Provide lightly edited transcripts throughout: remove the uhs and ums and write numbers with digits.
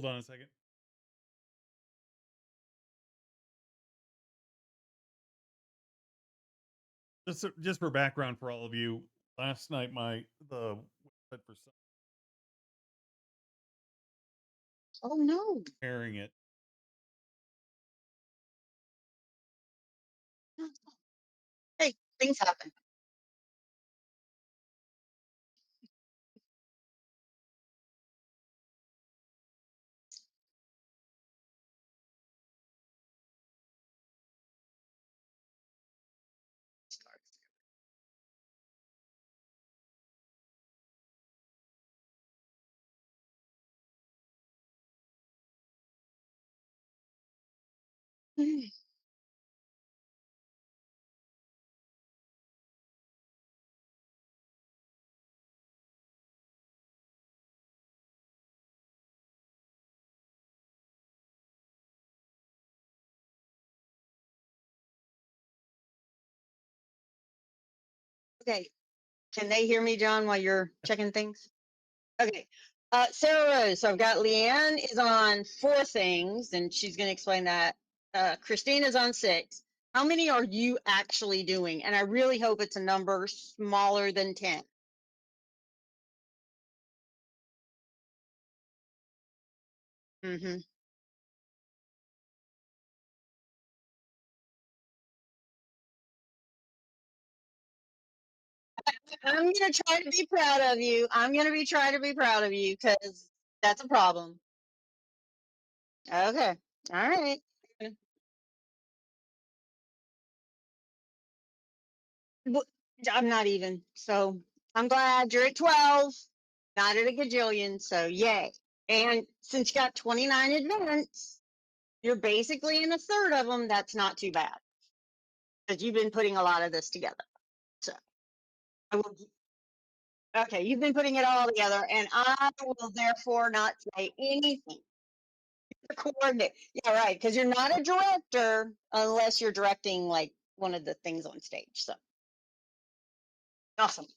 hold on a second. Just for background for all of you, last night the website for Oh no. sharing it. Hey, things happen. Okay. Can they hear me, John, while you're checking things? Okay. Sarah Rose. So I've got Leanne is on 4 things, and she's going to explain that. Christine is on 6. How many are you actually doing? And I really hope it's a number smaller than 10. Mm-hmm. I'm going to try to be proud of you. I'm going to be trying to be proud of you because that's a problem. Okay. All right. Well, I'm not even. So I'm glad you're at 12, not at a gajillion. So yay. And since you got 29 events, you're basically in a third of them. That's not too bad because you've been putting a lot of this together. So I will, okay, you've been putting it all together, and I will therefore not say anything. Coordinate. Yeah, right. Because you're not a director unless you're directing like one of the things on stage. So awesome.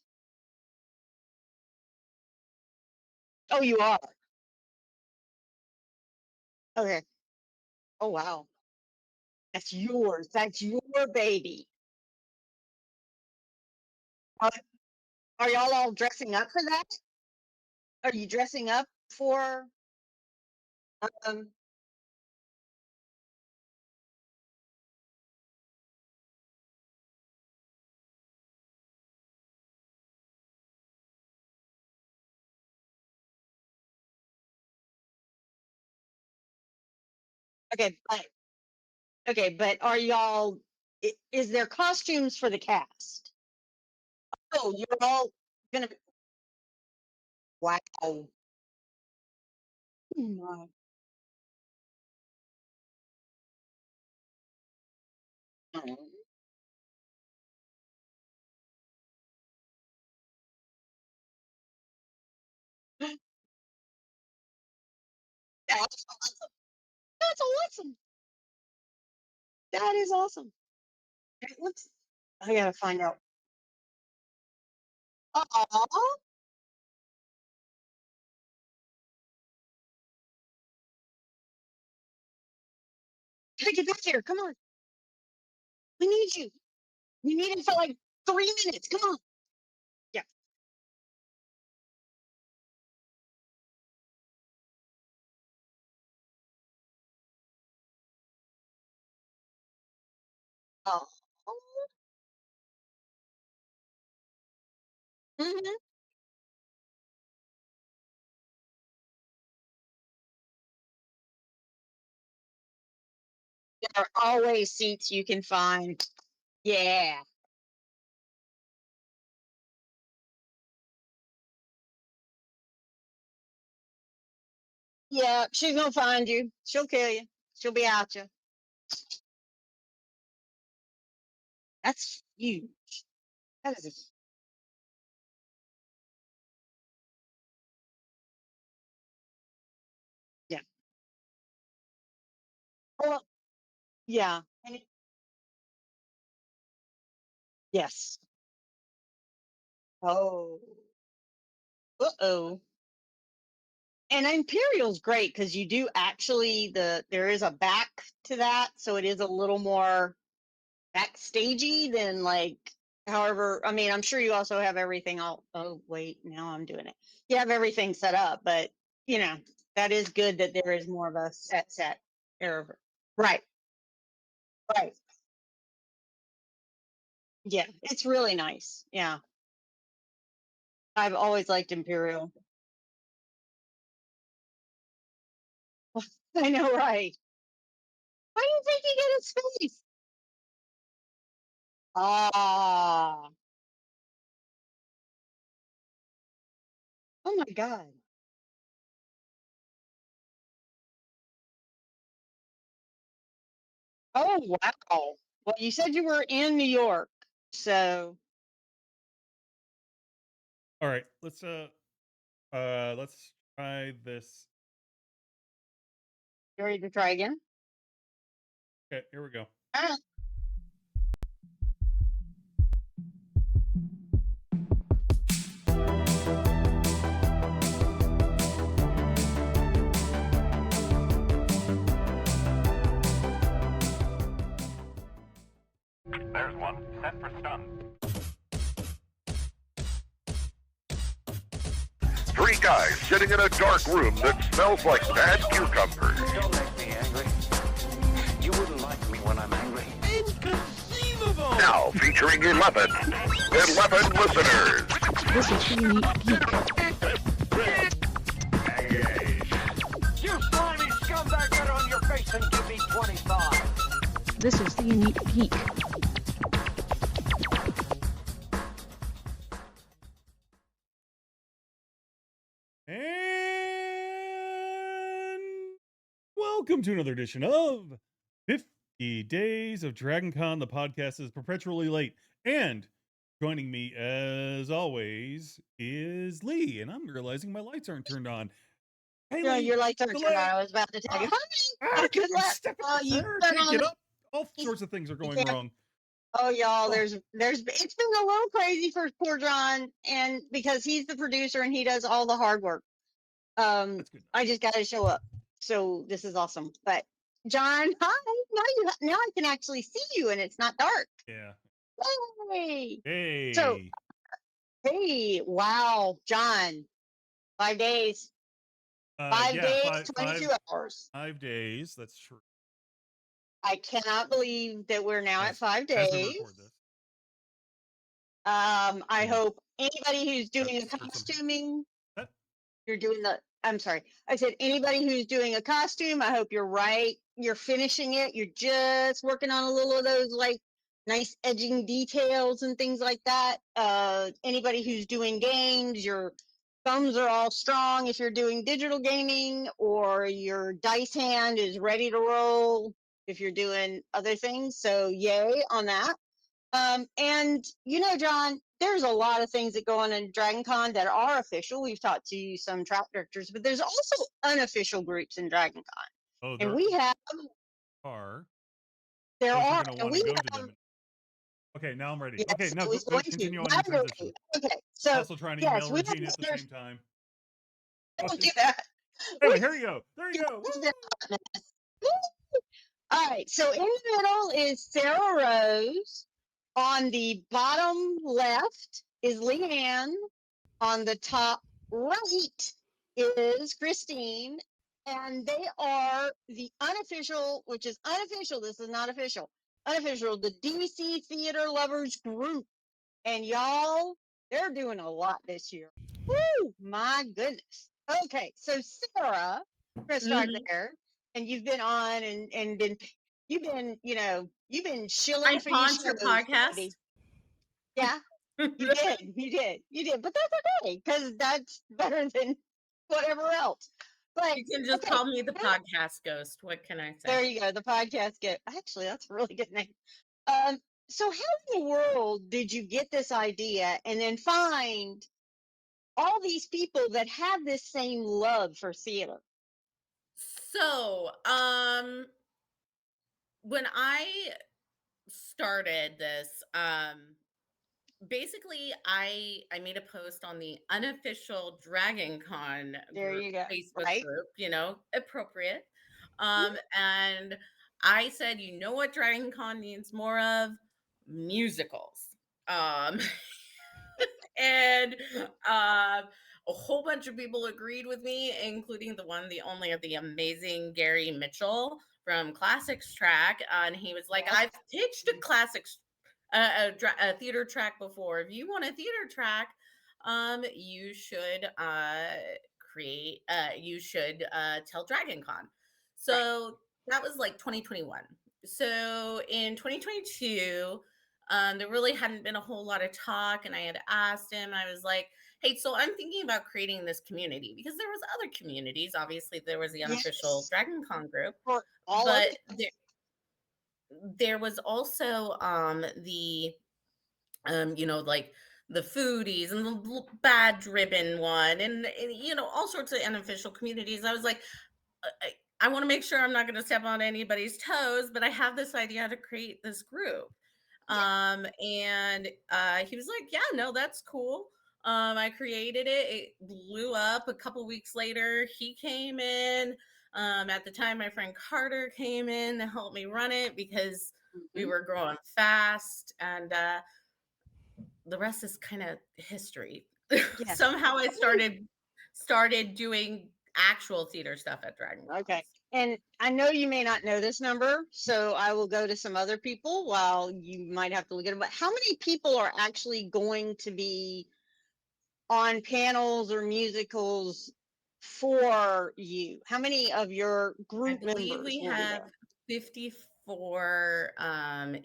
Oh, you are. Okay. Oh, wow. That's yours. That's your baby. Are, are y'all all dressing up for that? Are you dressing up for um okay, but are y'all is there costumes for the cast? Oh, you're all gonna be wow. Oh my. Mm. That's awesome. That's awesome. That is awesome. It looks I gotta find out. Aw, gotta get back here. Come on. We need you. We need him for like 3 minutes. Come on. Yeah. Oh. Hmm. There are always seats you can find. Yeah. Yeah. She's gonna find you. She'll kill you. She'll be out you. That's huge. That is a, yeah. Well, yeah. And yes. Oh. Uh-oh. And Imperial's great because you do actually there is a back to that, so it is a little more backstagey than like. However, I mean, I'm sure you also have everything all. Oh wait, now I'm doing it. You have everything set up, but you know that is good that there is more of a set area. Right, right. Yeah, it's really nice. Yeah, I've always liked Imperial. I know, right? Why do you think you get a space? Ah, oh my God. Oh, wow. Well, you said you were in New York, so All right, let's try this. you ready to try again? Okay, here we go. Ah, There's one set for stun. Three guys sitting in a dark room that smells like bad cucumbers. Don't make me angry. You wouldn't like me when I'm angry. Inconceivable! Now featuring 11 listeners. This is the Unique Geek. You slimy scumbag, get on your face and give me 25. This is the Unique Geek. And welcome to another edition of 50 Days of Dragon Con. The podcast is perpetually late. And joining me, as always, is Leigh. And I'm realizing my lights aren't turned on. Hey, yeah, Leigh, your lights aren't turned on. delay. I was about to tell you, good I'm luck. stepping Oh, in you the turn can't on get the. up. All sorts of things are going can't- wrong. Oh, y'all, Oh. there's it's been a little crazy for poor John, and because he's the producer and he does all the hard work. That's good. I just got to show up, so this is awesome. But John, hi! Now I can actually see you, and it's not dark. Yeah. Yay! Hey. So, hey, wow, John, 5 days, 5 yeah, days, 22 hours. 5 days. That's true. I cannot believe that we're now at 5 As we days. record this. I Hmm. hope anybody who's doing That's a for some people. costuming, That- you're doing the. I'm sorry. I said anybody who's doing a costume. I hope you're right. You're finishing it. You're just working on a little of those like nice edging details and things like that. Anybody who's doing games, your thumbs are all strong if you're doing digital gaming, or your dice hand is ready to roll if you're doing other things. So yay on that. And you know, John, there's a lot of things that go on in Dragon Con that are official. We've talked to some track directors, but there's also unofficial groups in Dragon Con. Oh, And there we have are. there Those are are going to and want to we go to have them. Okay, now I'm ready. yes, Okay, now I was go going to. continue on Now your you're transition. ready. Okay. So Also trying to yes, email we have Regina at the listeners. same time. Don't do that. Anyway, here you go. There you go. It's been a hot mess. All right, so in the middle is Sarah Rose. On the bottom left is Leanne. On the top right is Christine. And they are the unofficial, which is unofficial. This is not official. Unofficial, the DC Theater Lovers Group. And y'all, they're doing a lot this year. Woo! My goodness. Okay, so Sarah, we're gonna start there. And you've been on and been you've been shilling I for your pawned your shows, podcast. buddy. Yeah, you did. But that's okay, because that's better than whatever else. But You can just okay, call me the podcast ghost. What can I there say? you go. The podcast get actually that's a really good name. Um, so how in the world did you get this idea and then find all these people that have this same love for theater? So, when I started this, basically, I made a post on the unofficial Dragon Con There group, you go. Facebook Right? group, appropriate. Mhm. And I said, you know what Dragon Con needs more of? Musicals. Um, and a whole bunch of people agreed with me, including the one, the only, of the amazing Gary Mitchell from Classics Track. And he was like, Yes. I've pitched a classics a theater track before. If you want a theater track, you should create you should tell Dragon Con. Right. So that was like 2021. So in 2022, there really hadn't been a whole lot of talk, and I had asked him, I was like, hey, so I'm thinking about creating this community, because there was other communities. Obviously there was the unofficial Yes. Dragon Con group, For all of but it. there was also the like the foodies and the bad ribbon one, and all sorts of unofficial communities. I was like, I want to make sure I'm not going to step on anybody's toes, but I have this idea to create this group. And he was like, yeah, no, that's cool. I created it blew up. A couple weeks later he came in. At the time my friend Carter came in to help me run it, because we Mhm. were growing fast, and the rest is kind of history. Yes. Somehow I started doing actual theater stuff at Dragon Con. Okay. And I know you may not know this number, so I will go to some other people while you might have to look at it. But how many people are actually going to be on panels or musicals for you? How many of your I group believe members we will be have there? 54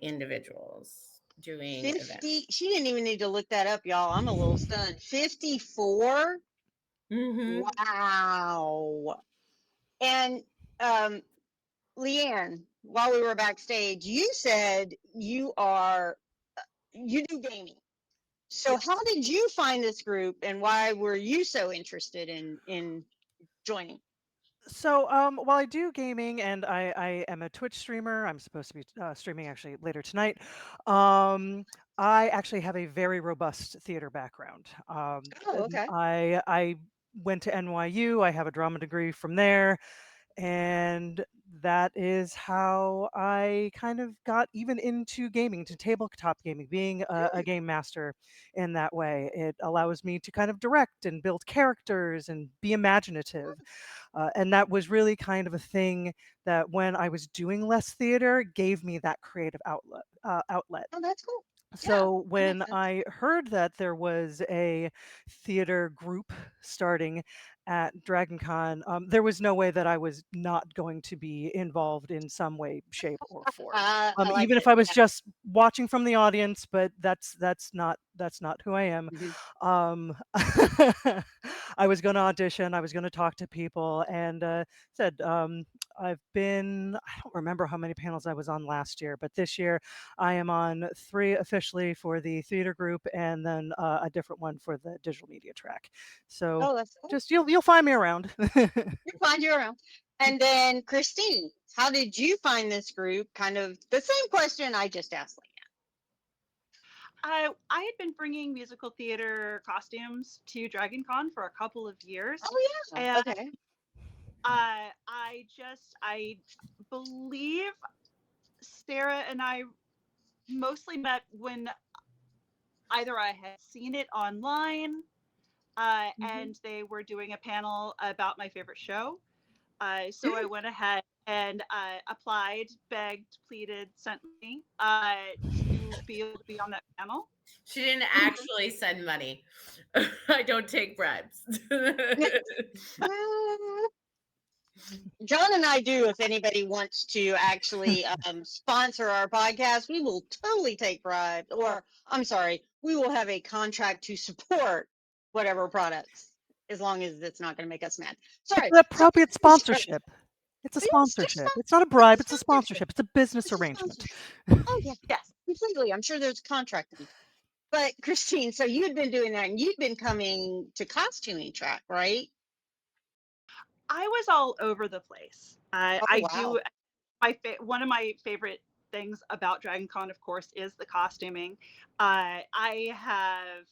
individuals doing events. 50. She didn't even need to look that up, y'all. I'm a little stunned. 54? Mm-hmm. Wow. And Leanne, while we were backstage, you said you do gaming. So Yes. how did you find this group, and why were you so interested in joining? So, while I do gaming and I am a Twitch streamer, I'm supposed to be streaming actually later tonight. I actually have a very robust theater background. Oh, okay. I went to NYU. I have a drama degree from there, and that is how I kind of got even into gaming, to tabletop gaming, being a game master in that way. It allows me to kind of direct and build characters and be imaginative. And that was really kind of a thing that when I was doing less theater gave me that creative outlet. Oh, that's cool. Yeah, So that makes when sense. I heard that there was a theater group starting at DragonCon, there was no way that I was not going to be involved in some way, shape, or form. I like Even if it. I was Yeah. just watching from the audience, but that's not who I am. Mhm. Um, I was going to audition. I was going to talk to people, and said I don't remember how many panels I was on last year, but this year I am on 3 officially for the theater group, and then a different one for the digital media track. So Oh, that's cool. just you'll find me around. You'll find you around. And then Christine, how did you find this group? Kind of the same question I just asked. I had been bringing musical theater costumes to Dragon Con for a couple of years. Oh yeah. And Okay. I believe Sarah and I mostly met when either I had seen it online, and they were doing a panel about my favorite show. So I went ahead and applied, begged, pleaded, sent me to be able to be on that panel. She didn't actually send money. I don't take bribes. John and I do. If anybody wants to actually sponsor our podcast, we will totally take bribes. Or I'm sorry, we will have a contract to support whatever products, as long as it's not going to make us mad. Sorry. It's an So, appropriate sponsorship. It's a yes, sponsorship. It's not a bribe. It's a sponsorship. It's a business It's a arrangement. sponsorship. Oh yeah, yes, completely. I'm sure there's a contract. But Christine, so you'd been doing that, and you'd been coming to costuming track, right? I was all over the place. Oh I wow. do one of my favorite things about Dragon Con, of course, is the costuming. I have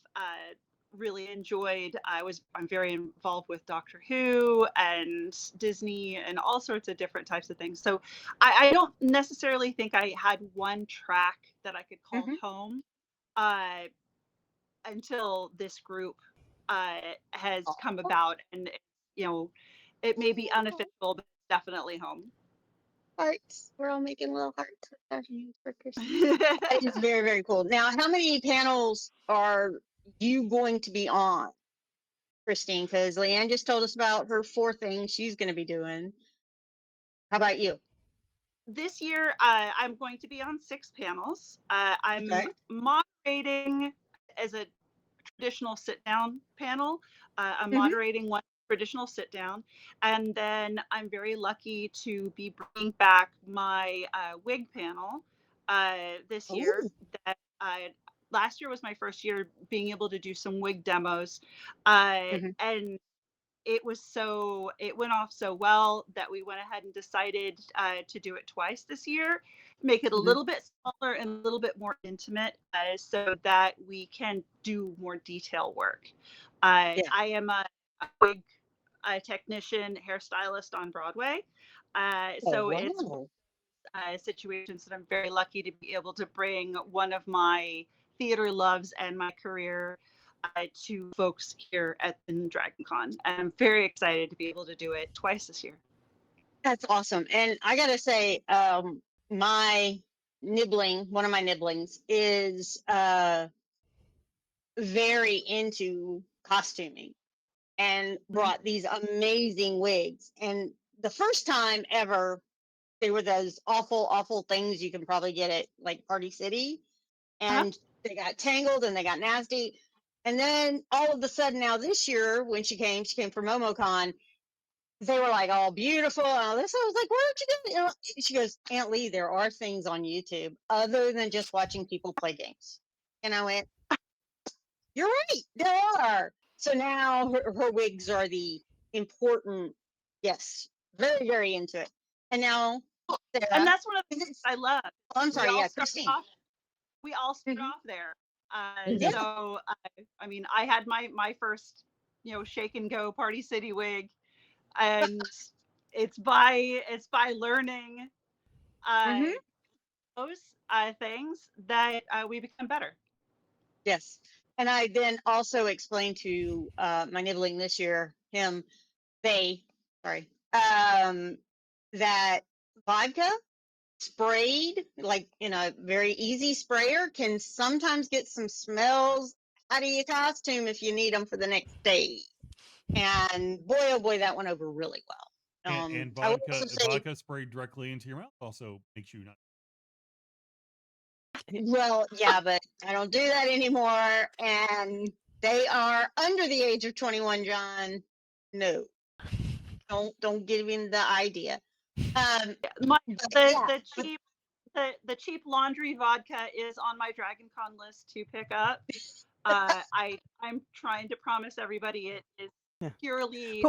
really enjoyed. I'm very involved with Doctor Who and Disney and all sorts of different types of things. So I don't necessarily think I had one track that I could call home until this group has come about, and you know, it may be unofficial, but it's definitely home. Hearts. We're all making little hearts with our hands for Christmas. That is very, very cool. Now, how many panels are you going to be on, Christine? Because Leanne just told us about her 4 things she's going to be doing. How about you? This year, I'm going to be on 6 panels. I'm moderating as a traditional sit-down panel. I'm moderating one traditional sit-down, and then I'm very lucky to be bringing back my wig panel this year. That last year was my first year being able to do some wig demos, and it went off so well that we went ahead and decided to do it twice this year, make it a little bit smaller and a little bit more intimate, so that we can do more detail work. I am a wig technician, hairstylist on Broadway, so it's situations that I'm very lucky to be able to bring one of my theater loves and my career to folks here at the Dragon Con. And I'm very excited to be able to do it twice this year. That's awesome. And I got to say, my one of my nibblings is very into costuming and brought these amazing wigs. And the first time ever, they were those awful, awful things you can probably get at like Party City. And they got tangled and they got nasty. And then all of a sudden now this year, when she came from MomoCon, they were like all beautiful and all this. I was like, where'd you get it? She goes, Aunt Leigh, there are things on YouTube other than just watching people play games. And I went, you're right, there are. So now her wigs are the important, yes, very, very into it. And now, Sarah, and that's one of the things I love. Oh, I'm sorry, Christine. We all start off there. So, I mean, I had my first, shake and go Party City wig, and it's by learning those things that we become better. Yes. And I then also explained to my nibbling this year, that vodka sprayed like in a very easy sprayer can sometimes get some smells out of your costume if you need them for the next day. And boy, oh boy, that went over really well. And vodka sprayed directly into your mouth also makes you not. Well, yeah, but I don't do that anymore. And they are under the age of 21, John. No, don't give him the idea. The cheap laundry vodka is on my Dragon Con list to pick up. I'm trying to promise everybody it is purely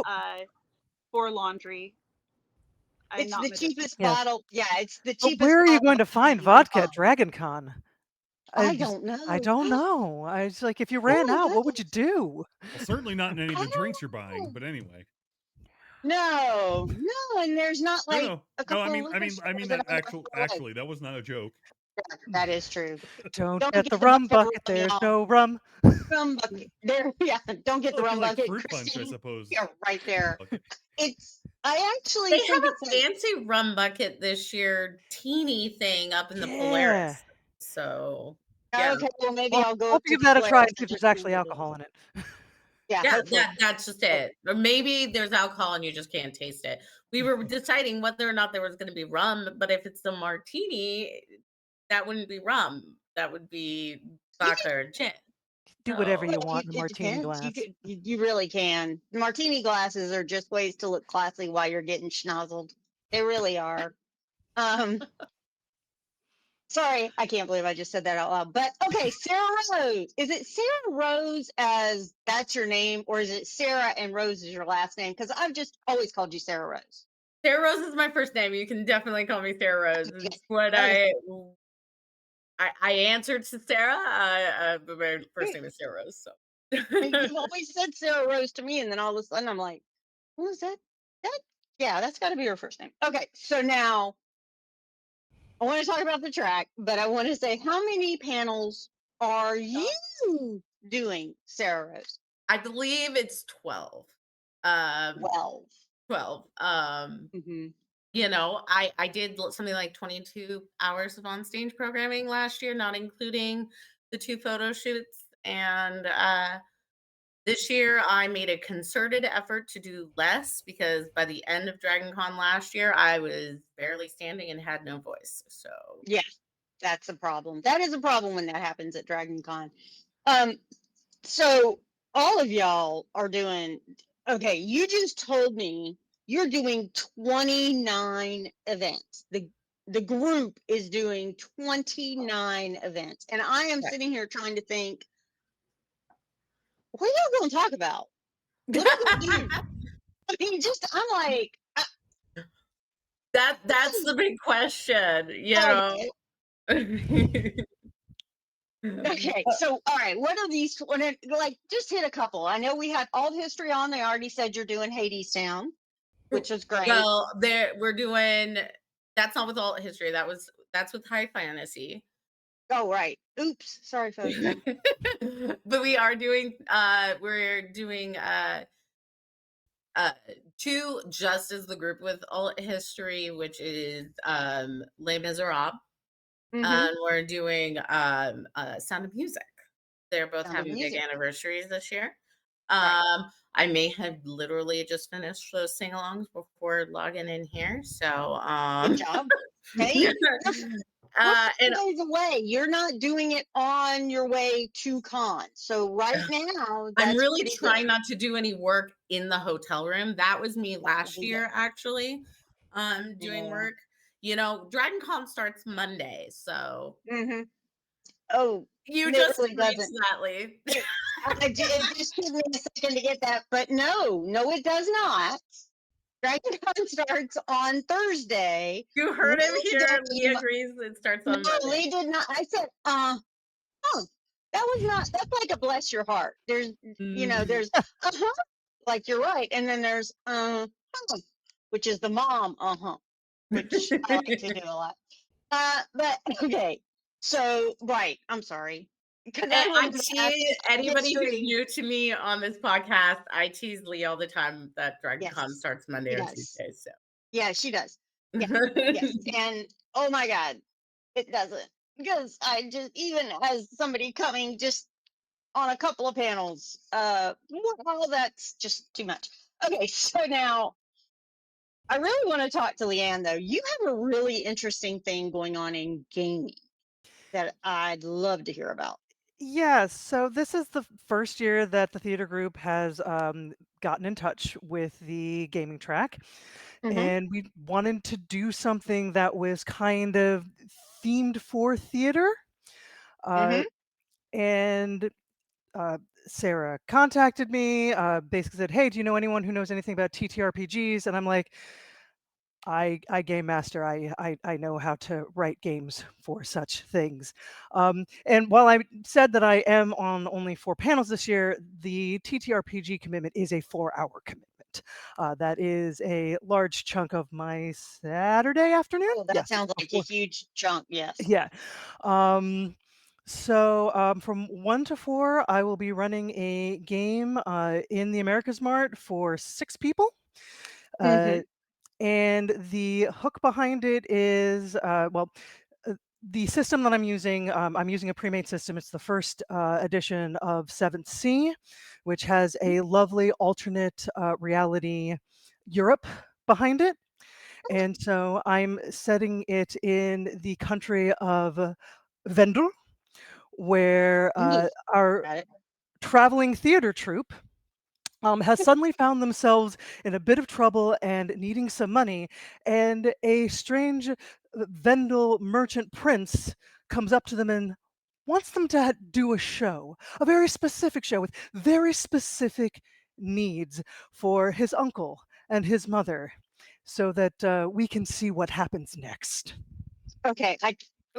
for laundry. It's the cheapest bottle. Yeah, it's the cheapest. But where are you going to find vodka at Dragon Con? I don't know. I don't know. I was like, if you ran out, what would you do? Well, certainly not in any of the drinks you're buying. But anyway. No, and there's not like a couple. I mean that actually that was not a joke. That is true. Don't get the rum bucket. There's no rum. Rum bucket. There, yeah. Don't get the rum bucket. Fruit punch, I suppose. Yeah, right there. I actually they have a fancy rum bucket this year, teeny thing up in the Polaris. So okay, well maybe I'll go. I'll give that a try and see if there's actually alcohol in it. Yeah, that's just it. Or maybe there's alcohol and you just can't taste it. We were deciding whether or not there was going to be rum, but if it's a martini, that wouldn't be rum. That would be vodka or gin. Do whatever you want in a martini glass. You really can. Martini glasses are just ways to look classy while you're getting schnozzled. They really are. Sorry, I can't believe I just said that out loud. But okay, Sarah Rose. Is it Sarah Rose as that's your name, or is it Sarah and Rose is your last name? Because I've just always called you Sarah Rose. Sarah Rose is my first name. You can definitely call me Sarah Rose. Okay. It's what Okay. I answered to Sarah, but my first name is Sarah Rose. So You've always said Sarah Rose to me, and then all of a sudden I'm like, who is that? That yeah, that's got to be her first name. Okay, so now I want to talk about the track, but I want to say, how many panels are you doing, Sarah Rose? I believe it's 12. Um, 12. 12. Mm-hmm. You know, I did something like 22 hours of on stage programming last year, not including the 2 photo shoots. And this year I made a concerted effort to do less because by the end of Dragon Con last year, I was barely standing and had no voice. So Yeah, that's a problem. That is a problem when that happens at Dragon Con. Um, so all of y'all are doing okay. You just told me you're doing 29 events. The group is doing 29 events, and I am right. sitting here trying to think, what are y'all going to talk about? What are you going to do? I mean, just I'm like, That's the big question, you know. okay, okay. So, all right, what are these? Like, just hit a couple. I know we had Alt History on. They already said you're doing Hades Town, which was great. Well, we're doing that's not with alt history. That's with high fantasy. Oh, right. Oops. Sorry, folks. But we're doing 2 just as the group with alt history, which is Les Miserables. Mm-hmm. And we're doing Sound of Music. They're both Sound of having big Music. anniversaries this year. Right. I may have literally just finished those sing-alongs before logging in here. So Good job. Hey, we're 4 and days away. You're not doing it on your way to con. So right now, I'm that's really pretty trying good. not to do any work in the hotel room. That was me That would last be year, good. actually. Doing Yeah. work. You know, Dragon Con starts Monday, so Mm-hmm. Oh, you it just really reached doesn't. that, Leigh. It just took me a second to get that, but no, it does not. Dragon Con starts on Thursday. You heard him here. Leigh Wisdom. agrees it starts No, on Monday. Lee did not. I said, oh, that was not. That's like a bless your heart. There's, there's, like you're right, and then there's, which is the mom, which I like to do a lot. But okay, so right, I'm sorry because And I I wanted to ask tease anybody who's history. new to me on this podcast. I tease Leigh all the time that Dragon Con Yes, starts Monday she or does. Tuesday. So Yeah, she does. Yes, yes, and oh my God, it doesn't because I just even as somebody coming just on a couple of panels, well, that's just too much. Okay, so now I really want to talk to Leanne though. You have a really interesting thing going on in gaming that I'd love to hear about. Yeah, so this is the first year that the theater group has gotten in touch with the gaming track, Mm-hmm. and we wanted to do something that was kind of themed for theater. Mm-hmm. Uh, and uh, Sarah contacted me, basically said, "Hey, do you know anyone who knows anything about TTRPGs?" And I'm like, I game master. I know how to write games for such things. And while I said that I am on only 4 panels this year, the TTRPG commitment is a 4-hour commitment. That is a large chunk of my Saturday afternoon. Oh, that Yes. sounds like a huge chunk. Yes. Yeah. From 1 to 4, I will be running a game in the Americas Mart for 6 people. Mm-hmm. And the hook behind it is, the system that I'm using a pre-made system. It's the first edition of 7th Sea, which has a lovely alternate reality Europe behind it. And so I'm setting it in the country of Vendel, where Ooh, our got it. traveling theater troupe has suddenly found themselves in a bit of trouble and needing some money, and a strange Vendel merchant prince comes up to them and wants them to do a show, a very specific show with very specific needs for his uncle and his mother. so that we can see what happens next. Okay.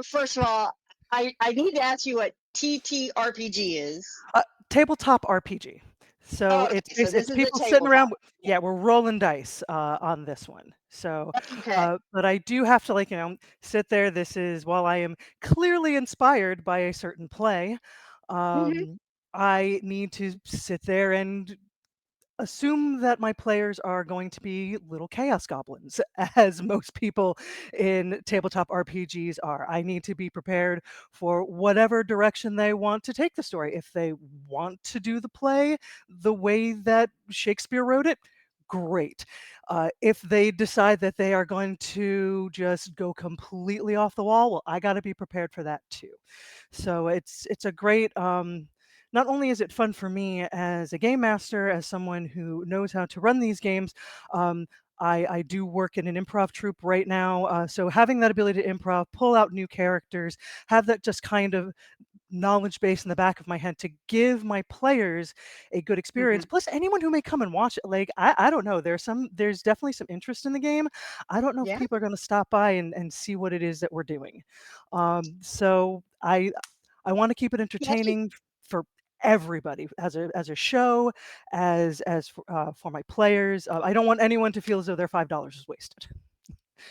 First of all, I need to ask you what TTRPG is. Tabletop RPG. So Oh, okay. So this it's is a people sitting tabletop. around. Yeah, we're rolling dice on this one. So, Okay. but I do have to, like, sit there. This is, while I am clearly inspired by a certain play, Hmm. I need to sit there and assume that my players are going to be little chaos goblins, as most people in tabletop RPGs are. I need to be prepared for whatever direction they want to take the story. If they want to do the play the way that Shakespeare wrote it, great. If they decide that they are going to just go completely off the wall, well, I got to be prepared for that too. So it's a great, not only is it fun for me as a game master, as someone who knows how to run these games, um, I do work in an improv troupe right now. So having that ability to improv, pull out new characters, have that just kind of knowledge base in the back of my head to give my players a good experience, Hmm. plus anyone who may come and watch it. Like, I don't know, there's definitely some interest in the game. I don't know if Yeah. people are going to stop by and see what it is that we're doing. So I want to keep it Yay. entertaining for everybody, as a show, for my players. I don't want anyone to feel as though their $5 is wasted.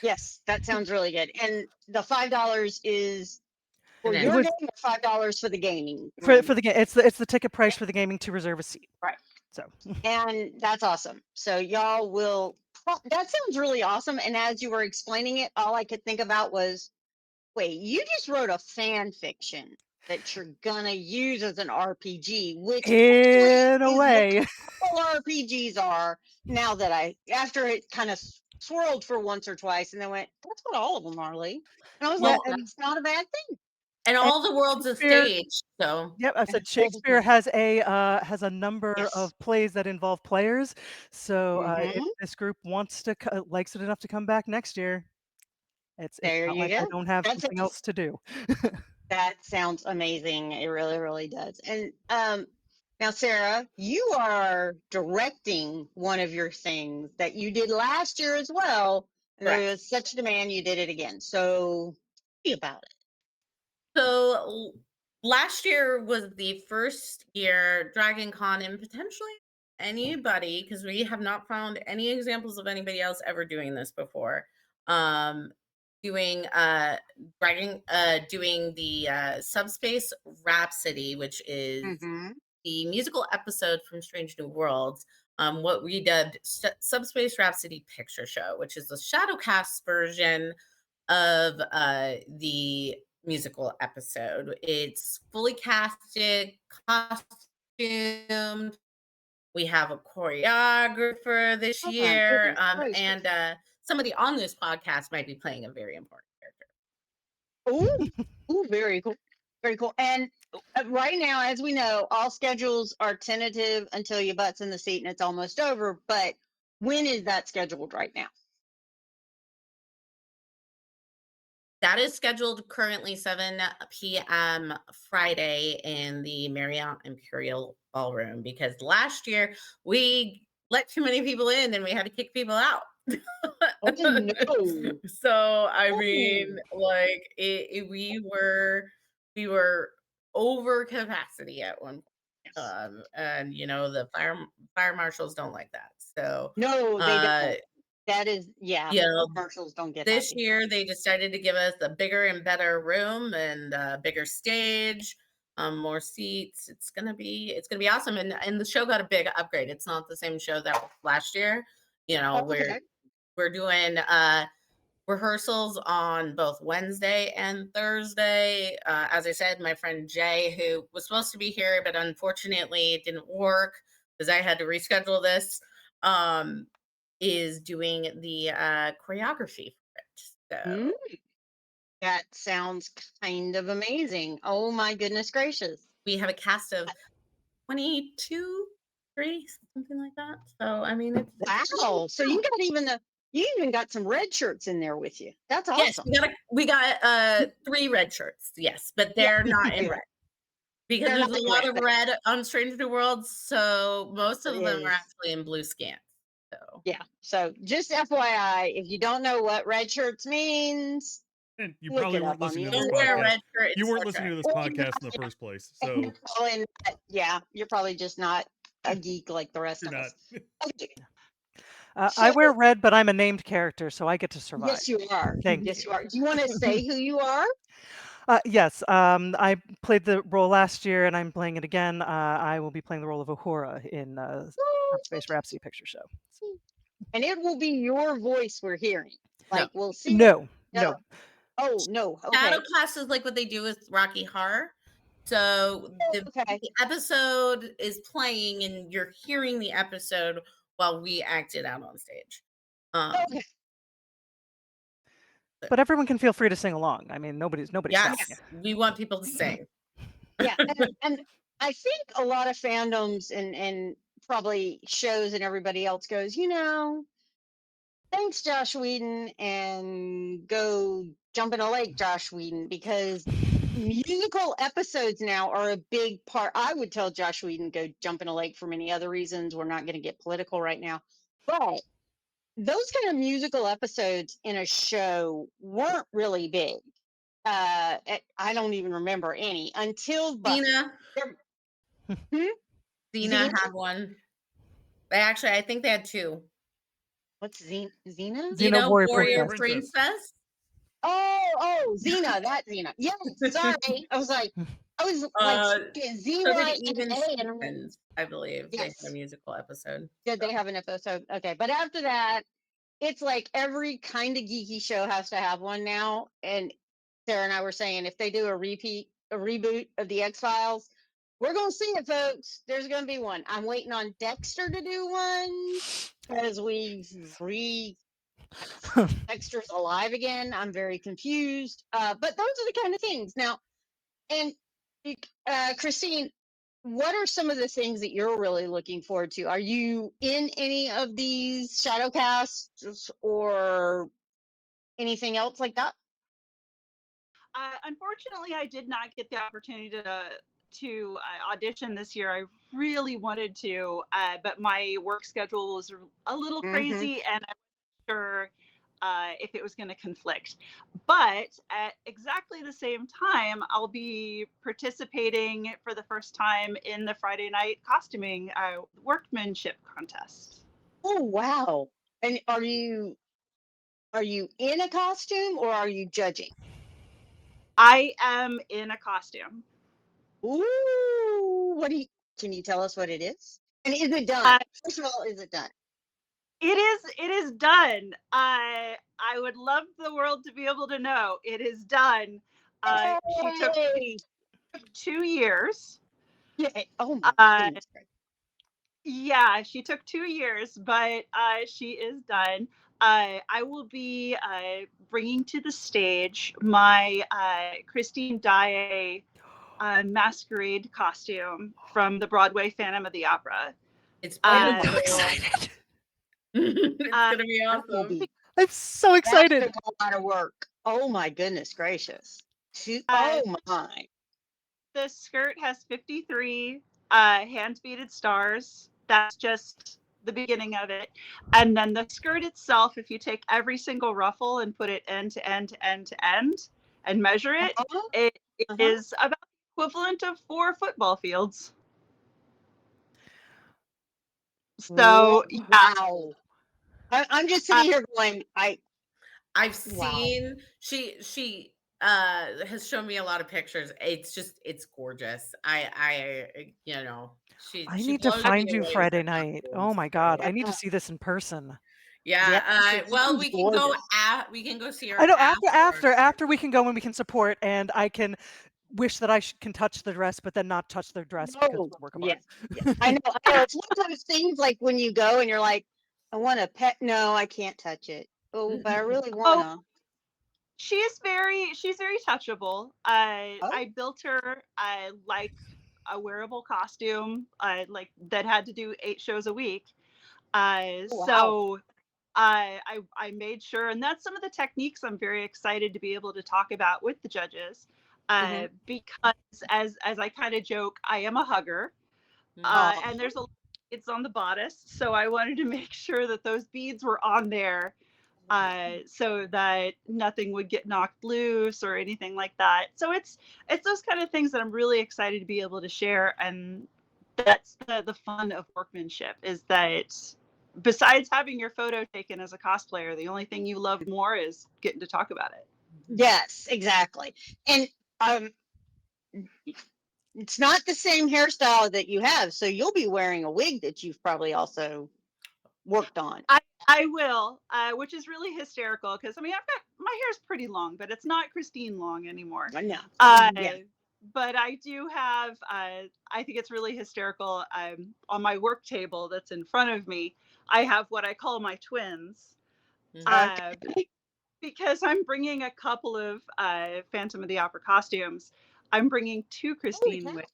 Yes, that sounds really good. And the $5 is for And It then your was game or $5 for the gaming for room? the game. It's the ticket price for the gaming to reserve a seat. Right. So And that's awesome. So y'all will, that sounds really awesome. And as you were explaining it, all I could think about was, wait, you just wrote a fan fiction that you're gonna use as an RPG, which actually in a is what way. all RPGs are. Now that after it kind of swirled for once or twice, and then went, that's what all of them are, Lee. And I was Yeah, like, well, that's not a bad thing. and and all the world's a Shakespeare. stage, so Yep, I said Shakespeare has a number Yes. of plays that involve players. So if Hmm. this group likes it enough to come back next year, it's There not you like I go. don't have That's something else to do. that sounds amazing. It really, really does. And now, Sarah, you are directing one of your things that you did last year as well, and there correct. was such demand you did it again. So, tell me about it. So last year was the first year Dragon Con and potentially anybody, because we have not found any examples of anybody else ever doing this before. Um doing doing the Subspace Rhapsody, which is Mm-hmm. the musical episode from Strange New Worlds, what we dubbed Subspace Rhapsody Picture Show, which is the Shadowcast version of the musical episode. It's fully casted, costumed. We have a choreographer this Oh my year, goodness gracious! and somebody on this podcast might be playing a very important character. Ooh, ooh, very cool, very cool. And right now, as we know, all schedules are tentative until your butt's in the seat and it's almost over. But when is that scheduled right now? That is scheduled currently 7 p.m. Friday in the Marriott Imperial Ballroom, because last year we let too many people in and we had to kick people out. Oh no! So I mean, Oh. like we were over capacity at one point. Yes. And the fire marshals don't like that. So No, they uh don't. That is, yeah, you know commercials don't get this happy. year they decided to give us a bigger and better room and a bigger stage, more seats. It's gonna be awesome. And the show got a big upgrade. It's not the same show that was last year. We're Okay. we're doing rehearsals on both Wednesday and Thursday. As I said, my friend Jay, who was supposed to be here, but unfortunately it didn't work because I had to reschedule this, um, is doing the choreography for it. Mm, So that sounds kind of amazing. Oh my goodness gracious. we have a cast of 22, 3, something like that. So I mean, it's a Wow. little So you even got some red shirts in there with you. That's yes, awesome. we got 3 red shirts, yes, but Yeah, they're not in yeah. red. Because They're there's not a in lot red. of red on Strange New Worlds, so most There of them are is. actually in blue scans. So Yeah. So just FYI, if you don't know what red shirts means, And you look probably it weren't up on the listening to this don't wear a internet. podcast. red shirt. You It's weren't Star listening to Trek. this podcast in the first place, so Yeah, you're probably just not a geek like the rest you're of not. us. Okay. I wear So, red, but I'm a named character, so I get to survive. yes, you are. Thank Yes, you. you are. Do you want to say who you are? Yes, I played the role last year, and I'm playing it again. I will be playing the role of Uhura in Subspace Rhapsody Picture Show. And it will be your voice we're hearing. No. Like, we'll see. No, No. no. Oh, no. Okay. Shadowcast is like what they do with Rocky Horror. So Okay. the episode is playing, and you're hearing the episode while we act it out on stage. Okay. But everyone can feel free to sing along. I mean, nobody's Yes, stopping you. we want people to sing. Yeah. And I think a lot of fandoms and probably shows and everybody else goes, thanks, Josh Whedon, and go jump in a lake, Josh Whedon, because musical episodes now are a big part. I would tell Josh Whedon go jump in a lake for many other reasons. We're not going to get political right now, but those kind of musical episodes in a show weren't really big. I don't even remember any until Buffy. Xena Xena? had one. I think they had two. What's Xena? Xena Warrior Warrior Princess. Princess. Oh, Xena, that Xena. Yes, sorry. I was like Z So did Y Even N A, and I'm like, Stevens, I believe. They yes. had a musical episode. Did they have an episode? Okay, but after that, it's like every kind of geeky show has to have one now. And Sarah and I were saying if they do a reboot of the X Files, we're gonna see it, folks. There's gonna be one. I'm waiting on Dexter to do one because Dexter's alive again. I'm very confused. But those are the kind of things now. And Christine, what are some of the things that you're really looking forward to? Are you in any of these shadowcasts or anything else like that? Unfortunately, I did not get the opportunity to audition this year. I really wanted to, but my work schedule was a little crazy, and I'm not sure if it was going to conflict. But at exactly the same time, I'll be participating for the first time in the Friday night costuming workmanship contest. Oh wow! And are you in a costume or are you judging? I am in a costume. Ooh, can you tell us what it is? And is it done? First of all, is it done? It is done. I would love the world to be able to know it is done. She took 2 years. Yeah. Oh my goodness. Yeah, she took 2 years, but she is done. I will be bringing to the stage my Christine Daae masquerade costume from the Broadway Phantom of the Opera. It's I'm so excited. it's gonna be awesome. I'm so excited. That's a lot of work. Oh my goodness gracious. Oh my. The skirt has 53 hand beaded stars. That's just the beginning of it. And then the skirt itself, if you take every single ruffle and put it end to end to end to end and measure it, it is about the equivalent of 4 football fields. So, wow. I'm just sitting here going, I've seen she has shown me a lot of pictures. It's gorgeous. I I she need to blows find me you away with Friday her night. costumes. Oh my God, I need to see this in person. Yeah. Well, we can go gorgeous. we can go see her. I know after we can go and we can support, and I can wish that I can touch the dress, but then not touch the dress because it's a work of art. Yeah. I know. It's one of those things like when you go and you're like, I want to pet. No, I can't touch it. Oh, but I really wanna. She's very touchable. I built her like a wearable costume, like that had to do 8 shows a week. So I made sure, and that's some of the techniques I'm very excited to be able to talk about with the judges, because as I kind of joke, I am a hugger, and there's a beads on the bodice, so I wanted to make sure that those beads were on there, so that nothing would get knocked loose or anything like that. So it's those kind of things that I'm really excited to be able to share, and that's the fun of workmanship, is that besides having your photo taken as a cosplayer, the only thing you love more is getting to talk about it. Yes, exactly. And it's not the same hairstyle that you have, so you'll be wearing a wig that you've probably also worked on. I will, which is really hysterical because I mean I've got my hair's pretty long, but it's not Christine long anymore. I know. Yeah. But I do have. I think it's really hysterical. On my work table that's in front of me, I have what I call my twins. Because I'm bringing a couple of Phantom of the Opera costumes. I'm bringing two Christine wigs.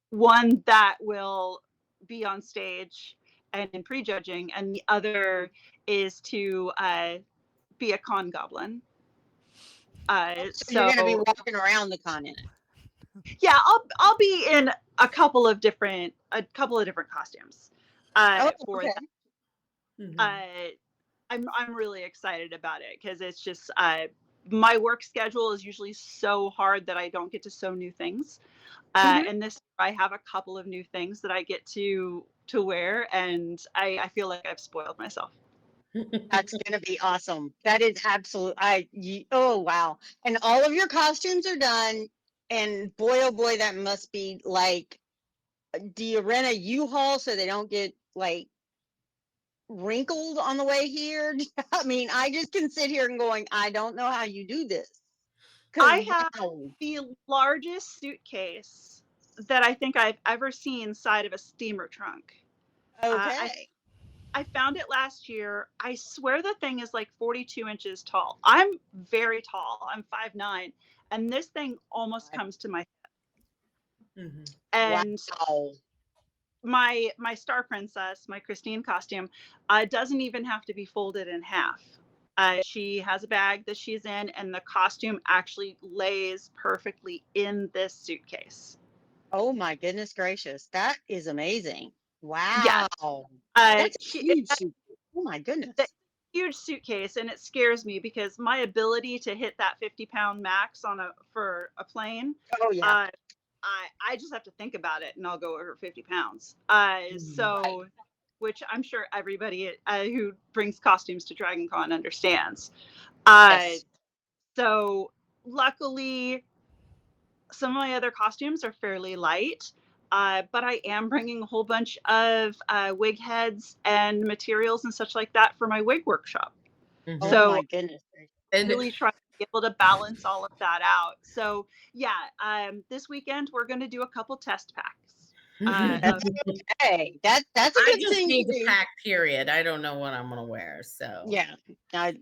One that will be on stage and in prejudging, and the other is to be a con goblin. So you're going to be walking around the con in it. Yeah, I'll be in a couple of different costumes for that. I'm really excited about it because it's just my work schedule is usually so hard that I don't get to sew new things. And this I have a couple of new things that I get to wear, and I feel like I've spoiled myself. That's gonna be awesome. That is absolute. Oh wow! And all of your costumes are done, and boy oh boy, that must be like. Do you rent a U-Haul so they don't get like wrinkled on the way here? I mean, I just can sit here and going, I don't know how you do this. I have the largest suitcase that I think I've ever seen inside of a steamer trunk. Okay. I found it last year. I swear the thing is like 42 inches tall. I'm very tall. I'm 5'9", and this thing almost comes to my head. And my Star Princess, my Christine costume, doesn't even have to be folded in half. She has a bag that she's in, and the costume actually lays perfectly in this suitcase. Oh my goodness gracious. That is amazing. Wow. Yeah. That's a huge suitcase. Oh my goodness. Huge suitcase, and it scares me because my ability to hit that 50-pound max for a plane. Oh yeah. I just have to think about it and I'll go over 50 pounds. So, which I'm sure everybody who brings costumes to Dragon Con understands. So luckily, some of my other costumes are fairly light, but I am bringing a whole bunch of wig heads and materials and such like that for my wig workshop. So, oh my goodness. And really try to be able to balance all of that out. So yeah, this weekend we're going to do a couple test packs. Okay, that's a good I just thing. need to pack. Period. I don't know what I'm going to wear. So yeah. The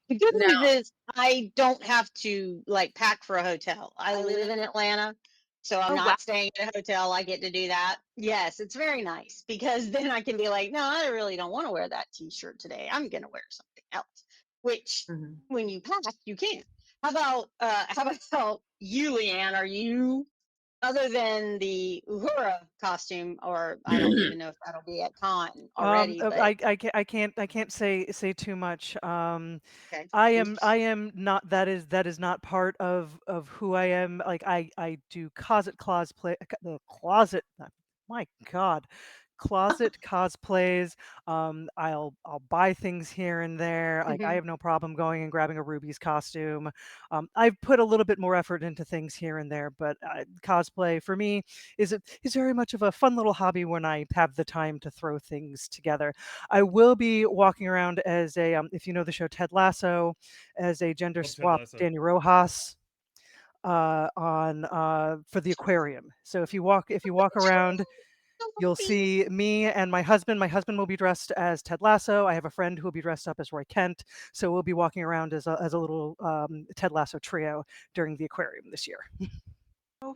good news is I don't have to like pack for a hotel. I live in Atlanta, so I'm not staying in a hotel. I get to do that. Yes, it's very nice because then I can be like, no, I really don't want to wear that t-shirt today. I'm going to wear something else. Which when you pack, you can. How about you, Leanne? Are you, other than the Uhura costume, or I don't even know if that'll be at con already? But I can't say too much. okay. I am not. That is not part of who I am. Like I do closet. My God. Closet cosplays. I'll buy things here and there. Like I have no problem going and grabbing a Ruby's costume. I've put a little bit more effort into things here and there, but cosplay for me is very much of a fun little hobby when I have the time to throw things together. I will be walking around as a if you know the show Ted Lasso, as a gender swap Danny Rojas on for the aquarium. So if you walk around, you'll see me and my husband. My husband will be dressed as Ted Lasso. I have a friend who will be dressed up as Roy Kent. So we'll be walking around as a little Ted Lasso trio during the aquarium this year.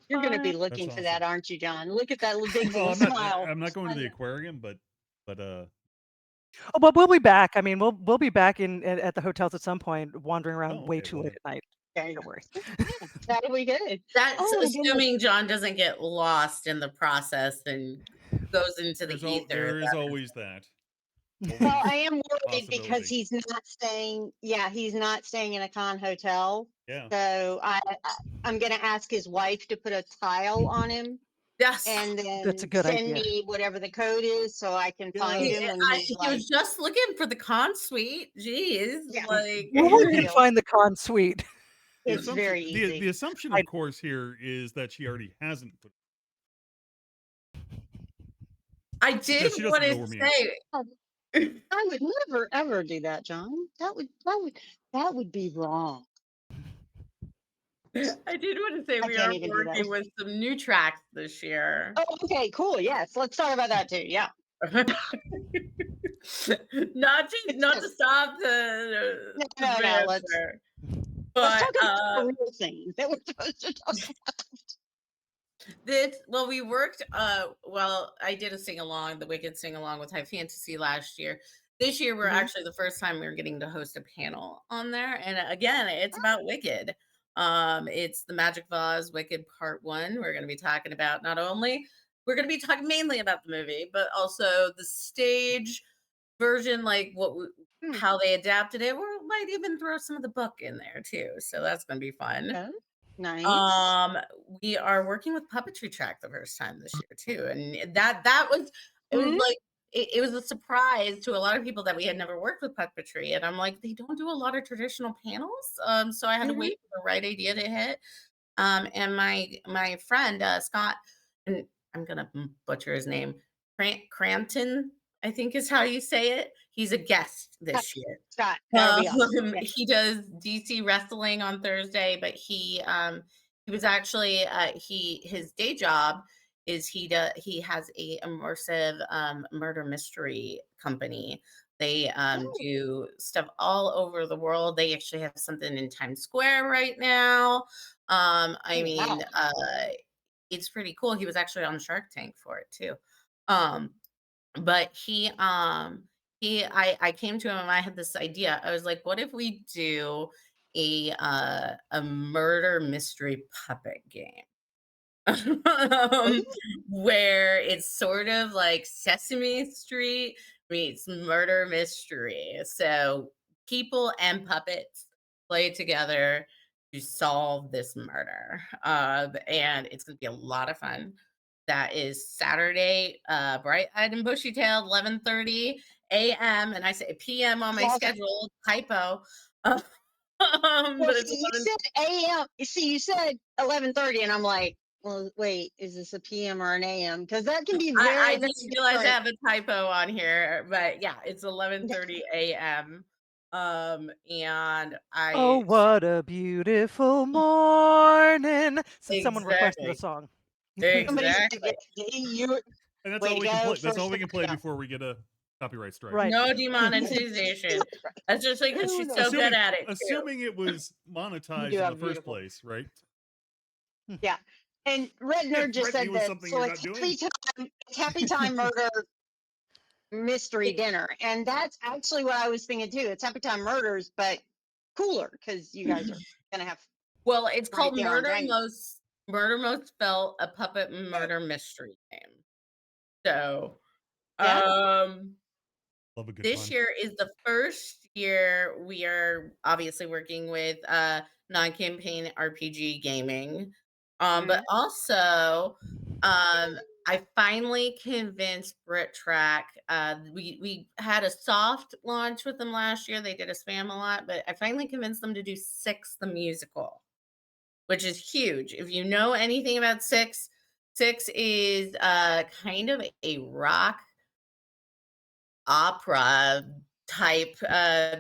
You're going to be looking for that, aren't you, John? Look at that little big smile. I'm not going to the aquarium, but Oh, but we'll be back. I mean, we'll be back at the hotels at some point, wandering around way too late at night. Don't worry. That'll be good. That's assuming John doesn't get lost in the process and goes into the There ether. is always that. Well, Always I am worried because possibility. he's not staying. Yeah, he's not staying in a con hotel. Yeah. So I'm gonna ask his wife to put a tile on him Yes. and That's a then good send idea. me whatever the code is so I can find Yeah. him when he's He like, was just looking for the con suite. Jeez. yeah, Like Well, no we big can deal. find the con suite. The It's assumption, very easy. the assumption, I- of course, here is that she already hasn't put. I That did she want doesn't know to where me is. say I would never ever do that, John. That would be wrong. I did want to say I we can't are even do that. working with some new tracks this year. Oh, okay, cool. Yes, let's talk about that too. Yeah. not to stop the No. Let's banter, talk but about the real thing that we're supposed to talk about. we worked well, I did a sing along, the Wicked sing along with High Fantasy last year. This year we're Mhm. actually the first time we're getting to host a panel on there, and again it's about Wicked. It's the Magic of Oz Wicked Part 1. We're going to be talking about we're going to be talking mainly about the movie, but also the stage version, like Hmm. how they adapted it. We might even throw some of the book in there too, so that's going to be fun. Okay. Nice. We are working with Puppetry Track the first time this year too, and that was it was Mhm. like it was a surprise to a lot of people that we had never worked with Puppetry, and I'm like, they don't do a lot of traditional panels, so I had to Mhm. wait for the right idea to hit. And my friend Scott, and I'm gonna butcher his name, Crampton, I think is how you say it. He's a guest this year. Scott, that'll be awesome. Yeah. He does DC wrestling on Thursday, but he was actually his day job is he has a immersive murder mystery company. They Oh. do stuff all over the world. They actually have something in Times Square right now. I Oh, mean, wow. it's pretty cool. He was actually on Shark Tank for it too. Um, but I came to him and I had this idea. I was like, what if we do a murder mystery puppet game? um, Ooh. where it's sort of like Sesame Street meets murder mystery. So people and puppets play together to solve this murder. And it's going to be a lot of fun. That is Saturday, bright-eyed and bushy-tailed, 11:30 a.m. And I say p.m. on my Awesome. schedule, typo. Well, But it's see, you 11. said AM. See, you said 11:30, and I'm like, well, wait, is this a PM or an AM? Because that can be I very, very just realized I different. have a typo on here, but yeah, it's 11:30 a.m. And Oh, I what a beautiful morning! Since someone requested the exactly, song. Somebody said, exactly. you And that's way all to we can go, play. That's all first we can play round. before we get a copyright strike. Right. No demonetization. That's just like because Who she's knows? so good at it too. Assuming it was You monetized do in have the first beautiful. place, right? Yeah. And Red If Nerd just Brittany said was that. something So you're it's not doing, happy time murder mystery dinner. And that's actually what I was thinking too. It's happy time murders, but cooler because you guys are going to have Well, it's right called there on Dragon. Murder Most Felt, a puppet murder mystery game. So, Yeah. love a good this pun. year is the first year we are obviously working with non-campaign RPG gaming. But also I finally convinced Brit Track. We had a soft launch with them last year. They did a spam a lot, but I finally convinced them to do Six the musical, which is huge. If you know anything about Six, Six is kind of a rock opera type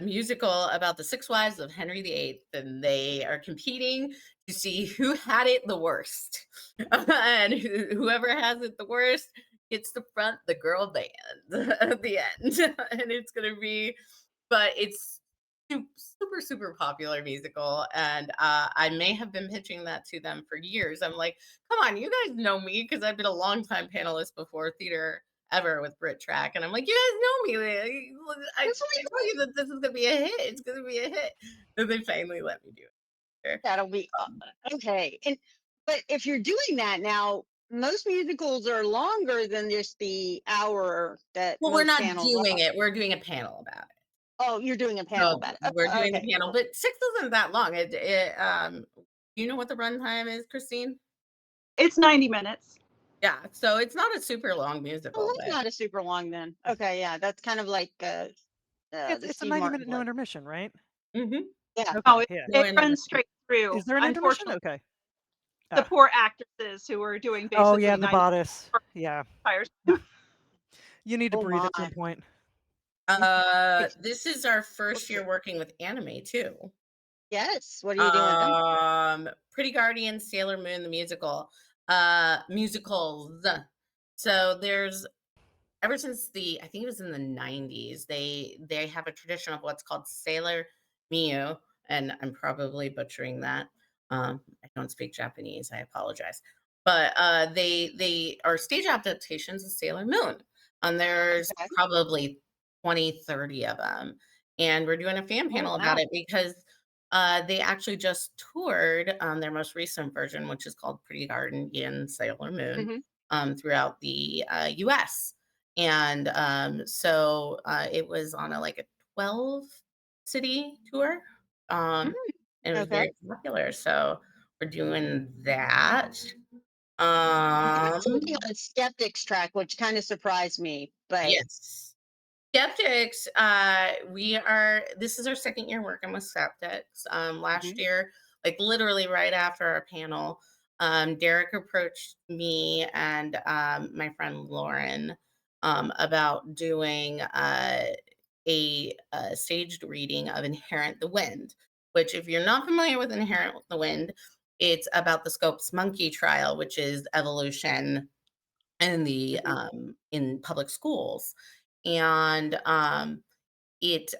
musical about the six wives of Henry VIII, and they are competing to see who had it the worst. And whoever has it the worst gets to front the girl band at the end. And it's going to be, but it's super, super popular musical. And I may have been pitching that to them for years. I'm like, come on, you guys know me because I've been a long time panelist before theater ever with Brit Track. And I'm like, you guys know me. I tell you that this is gonna be a hit. It's gonna be a hit. And they finally let me do it. That'll be okay. And but if you're doing that now, most musicals are longer than just the hour that Well, we're most not panels doing are. it. We're doing a panel about it. Oh, you're doing a panel So about it. we're Oh, doing a okay. panel, but 6 isn't that long. You know what the runtime is, Christine? It's 90 minutes. Yeah, so it's not a super long Oh, musical, that's but not a super long then. Okay, yeah, that's kind of like the It's a Steve 90 Martin minute no play. intermission, right? Mhm. Yeah. Okay, Oh, yeah. No it intermission. runs straight through. Is there an intermission? Unfortunately, Okay. the Ah. poor actresses who are doing Oh basically yeah, the 90 bodice. Yeah. tires. You need to Oh breathe my. at some point. This is our first year working with anime too. Yes. What are you doing with them? Pretty Guardian, Sailor Moon, the musical, musicals. So there's ever since I think it was in the 90s, they have a tradition of what's called Sailor Miu, and I'm probably butchering that. I don't speak Japanese, I apologize. But they are stage adaptations of Sailor Moon. And there's Okay. probably 20, 30 of them. And we're doing a fan Oh panel wow. about it because they actually just toured their most recent version, which is called Pretty Guardian Sailor Moon, throughout the US. And so it was on a 12 city tour. Mm, It was okay. very popular. So we're doing that. That's Um, something on Skeptics track, which kind of surprised me, but yes. Skeptics, this is our second year working with Skeptics. Last year, like literally right after our panel, Derek approached me and my friend Lauren about doing a staged reading of Inherent the Wind, which, if you're not familiar with Inherent the Wind, it's about the Scopes monkey trial, which is evolution in the in public schools. And it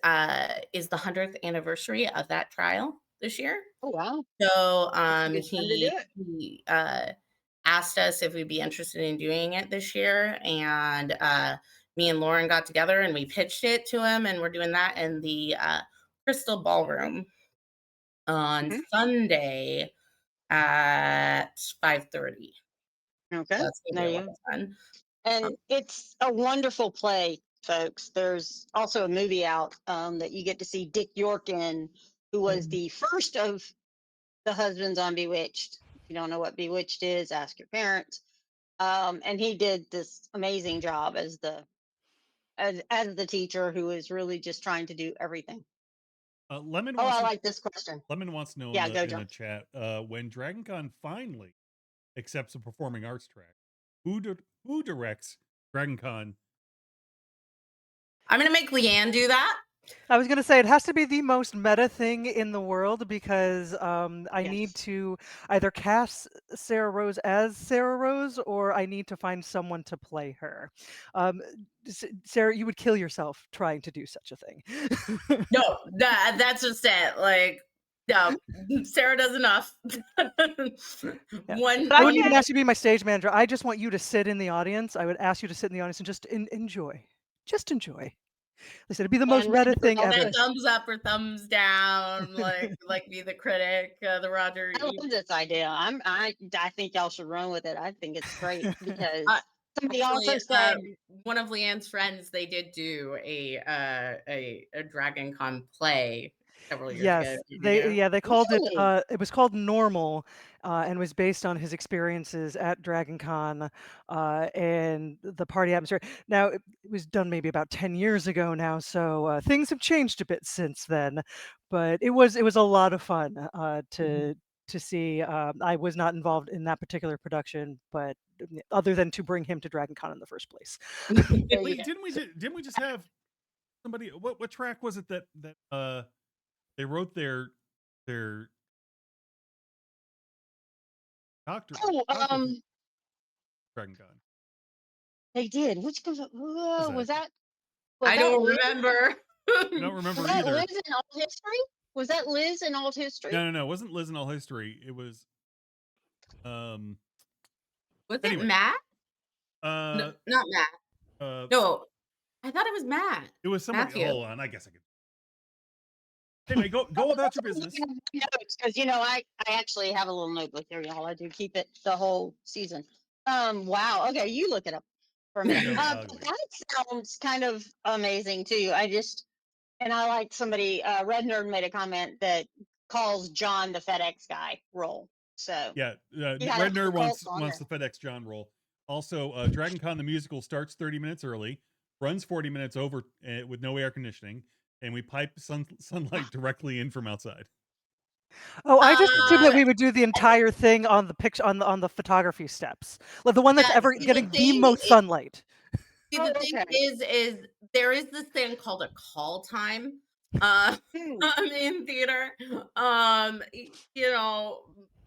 is the 100th anniversary of that trial this year. oh wow, So that's a good time to do it. he asked us if we'd be interested in doing it this year, and me and Lauren got together and we pitched it to him, and we're doing that in the Crystal Ballroom on Sunday at 5:30. Okay, That's gonna be there a lot you. of fun. And it's a wonderful play, folks. There's also a movie out that you get to see Dick York in, who was Mhm. the first of the husbands on Bewitched. If you don't know what Bewitched is, ask your parents. And he did this amazing job as the teacher who is really just trying to do everything. Lemon Oh, wants I to like this question. Lemon wants to know Yeah, go, in the John. chat when DragonCon finally accepts a performing arts track, who directs DragonCon? I'm gonna make Leanne do that. I was gonna say it has to be the most meta thing in the world because I need Yes. to either cast Sarah Rose as Sarah Rose or I need to find someone to play her. Um, Sarah, you would kill yourself trying to do such a thing. No, that's just it. Like, no, Sarah does enough. Yeah. One, I I wouldn't even can't. ask you to be my stage manager. I just want you to sit in the audience. I would ask you to sit in the audience and just enjoy. Just enjoy. They said it'd be the most And read meta the thing say ever. results. thumbs up or thumbs down, like be the critic, the Roger. I love this idea. I think y'all should run with it. I think it's great Uh, because somebody Actually, also said, one of Leanne's friends, they did do a Dragon Con play several years ago. Yes, Did you know? they called it really? it was called Normal, and was based on his experiences at Dragon Con, and the party atmosphere. Now, it was done maybe about 10 years ago now, so things have changed a bit since then, but it was a lot of fun to see. I was not involved in that particular production, but other than to bring him to Dragon Con in the first place. There you Wait, go. didn't we just have somebody? What track was it that they wrote their doctor Oh, DragonCon? they did. What was Was that? was I that don't Liz? remember. I don't Was remember that either. Liz in Alt History? Was that Liz in Alt History? No, it wasn't Liz in All History. It was um Was it anyway. Matt? Uh No, not Matt. uh No, I thought it was Matt. it was somebody. Matthew. Hold on, I guess I could. Anyway, go about your business. Notes because I actually have a little notebook here, y'all. I do keep it the whole season. Wow. Okay, you look it up for a You minute. know, But that sounds kind of amazing too. And I like somebody, Red Nerd made a comment that calls John the FedEx guy role. So yeah, he had a Red Nerd whole cult on wants there. the FedEx John role. Also, Dragon Con the musical starts 30 minutes early, runs 40 minutes over with no air conditioning, and we pipe sunlight directly in from outside. Oh, I just assumed that Um, we would do the entire thing on the picture on the photography steps, like the one that's yeah, ever see, getting the most sunlight. See, Oh, the thing okay. is there is this thing called a call time Hmm. in theater. You know,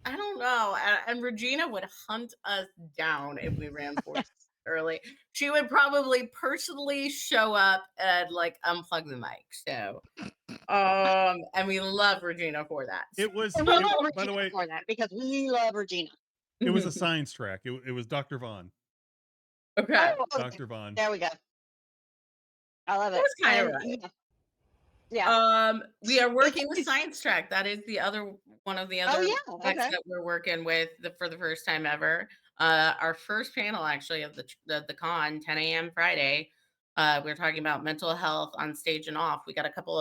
I don't know. And Regina would hunt us down if we ran 40 early. She would probably personally show up and like unplug the mic. So and we love Regina for that. It was, And we love by the Regina way, for that because we love Regina. it was a science track. It was Dr. Vaughn. Okay. Oh, okay. Dr. Vaughn. There we go. I love That it. was kind of And right. yeah. We are working with Science Track. That is the other one of the Oh other yeah. tracks Okay. that we're working with for the first time ever. Our first panel actually of the con, 10 a.m. Friday. We're talking about mental health on stage and off. We got a couple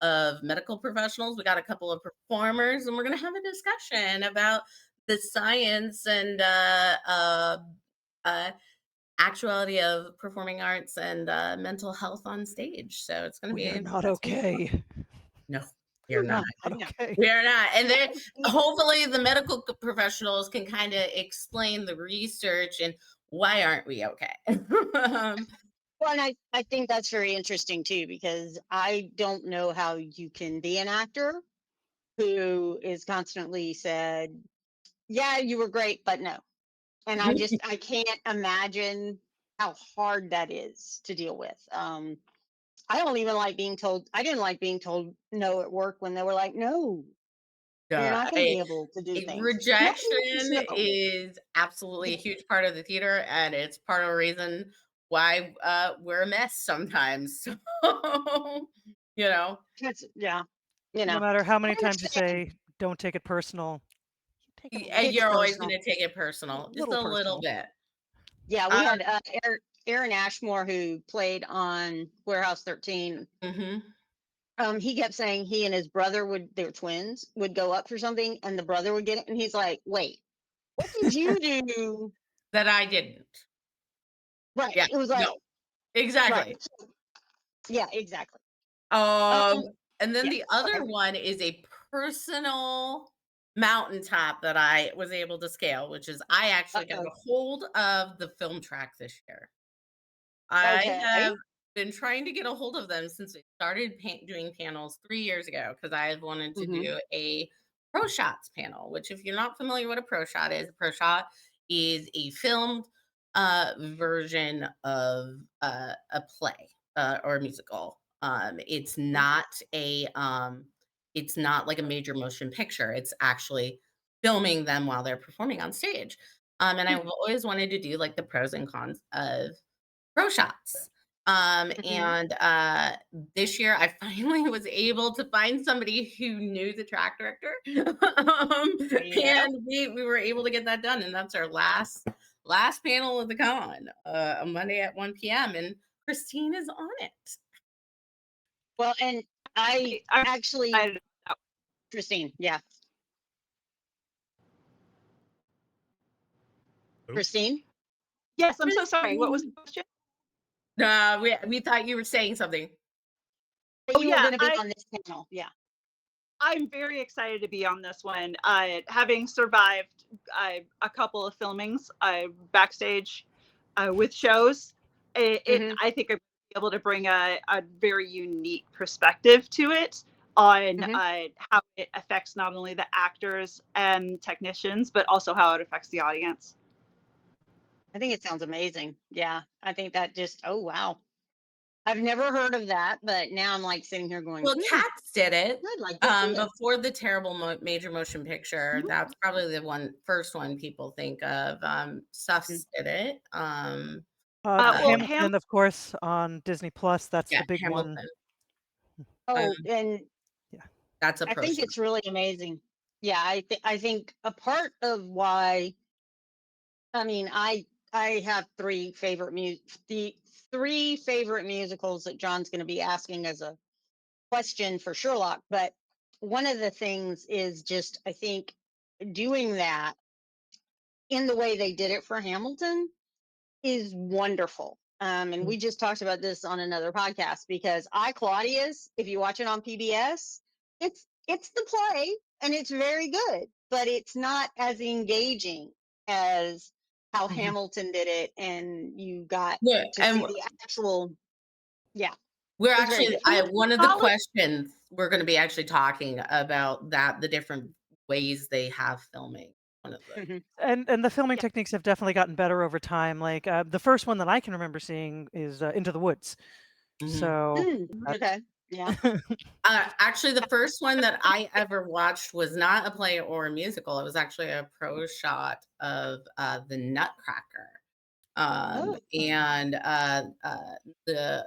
of medical professionals, we got a couple of performers, and we're gonna have a discussion about the science and uh actuality of performing arts and mental health on stage. So it's gonna We are be not that's gonna be fun. okay. No, you're We're not. not No. okay. We are not. And then hopefully the medical professionals can kind of explain the research and why aren't we okay? Well, and I think that's very interesting too, because I don't know how you can be an actor who is constantly said, yeah, you were great, but no. And I can't imagine how hard that is to deal with. I don't even like being told, I didn't like being told no at work when they were like, no, you're Yeah, not going to be able to do things. Nobody wants rejection no. is absolutely a huge part of the theater, and it's part of the reason why we're a mess sometimes. So, you know, Yeah, you No know, matter how many I times you understand. say, "Don't take it personal," you take it a and little, It's you're always going personal. to take it personal, just little a little personal. bit. Yeah, we Um, had Aaron Ashmore who played on Warehouse 13. mhm. He kept saying he and his brother they were twins, would go up for something and the brother would get it. And he's like, wait, what did you do? That I didn't. Right. Yeah, It was like, no, right. exactly. Yeah, exactly. Um, Um, and then yeah. the Okay. other one is a personal mountaintop that I was able to scale, which is I actually got Uh-oh. a hold of the film track this year. I Okay. have been trying to get a hold of them since we started doing panels 3 years ago because I had wanted to Mm-hmm. do a pro shots panel. Which, if you're not familiar what a pro shot is a filmed version of a play or a musical. It's not like a major motion picture. It's actually filming them while they're performing on stage. And I've always wanted to do like the pros and cons of pro shots. Mm-hmm. And this year I finally was able to find somebody who knew the track director. Yeah. And we were able to get that done. And that's our last panel of the con, on Monday at 1 p.m. And Christine is on it. Well, and I I'm actually, excited about Christine, yeah. Oh, Christine, Yes, I'm so sorry. What was the question? We thought you were saying something. that Oh you were yeah, going to be on this panel. Yeah. I'm very excited to be on this one. Having survived a couple of filmings backstage with shows, Mm-hmm. I think I'm able to bring a very unique perspective to it on Mm-hmm. how it affects not only the actors and technicians, but also how it affects the audience. I think it sounds amazing. Yeah. I think that just, oh, wow. I've never heard of that, but now I'm like sitting here going, Well, Cats did it I'd like to see it. before the terrible major motion picture. Mhm. That's probably the first one people think of. Mhm. Suffs did it. Well, Hamilton, of course, on Disney Plus. That's Yeah, the big one. Hamilton. Oh, Um, and Yeah. that's a I pro think shot. it's really amazing. Yeah, I think a part of why I mean, I have the three favorite musicals that John's going to be asking as a question for Sherlock. But one of the things is just, I think, doing that in the way they did it for Hamilton is wonderful. And we just talked about this on another podcast because I Claudius, if you watch it on PBS, it's the play and it's very good, but it's not as engaging as how Hamilton did it, and you got Yeah, to and see the actual. Yeah, we're it's very actually good. one of the Follow- questions we're going to be actually talking about that the different ways they have filming. One of the Mhm. And the filming Yeah. techniques have definitely gotten better over time. Like the first one that I can remember seeing is Into the Woods. Mhm. So Okay, yeah. Actually, the first one that I ever watched was not a play or a musical. It was actually a pro shot of the Nutcracker, Oh, and the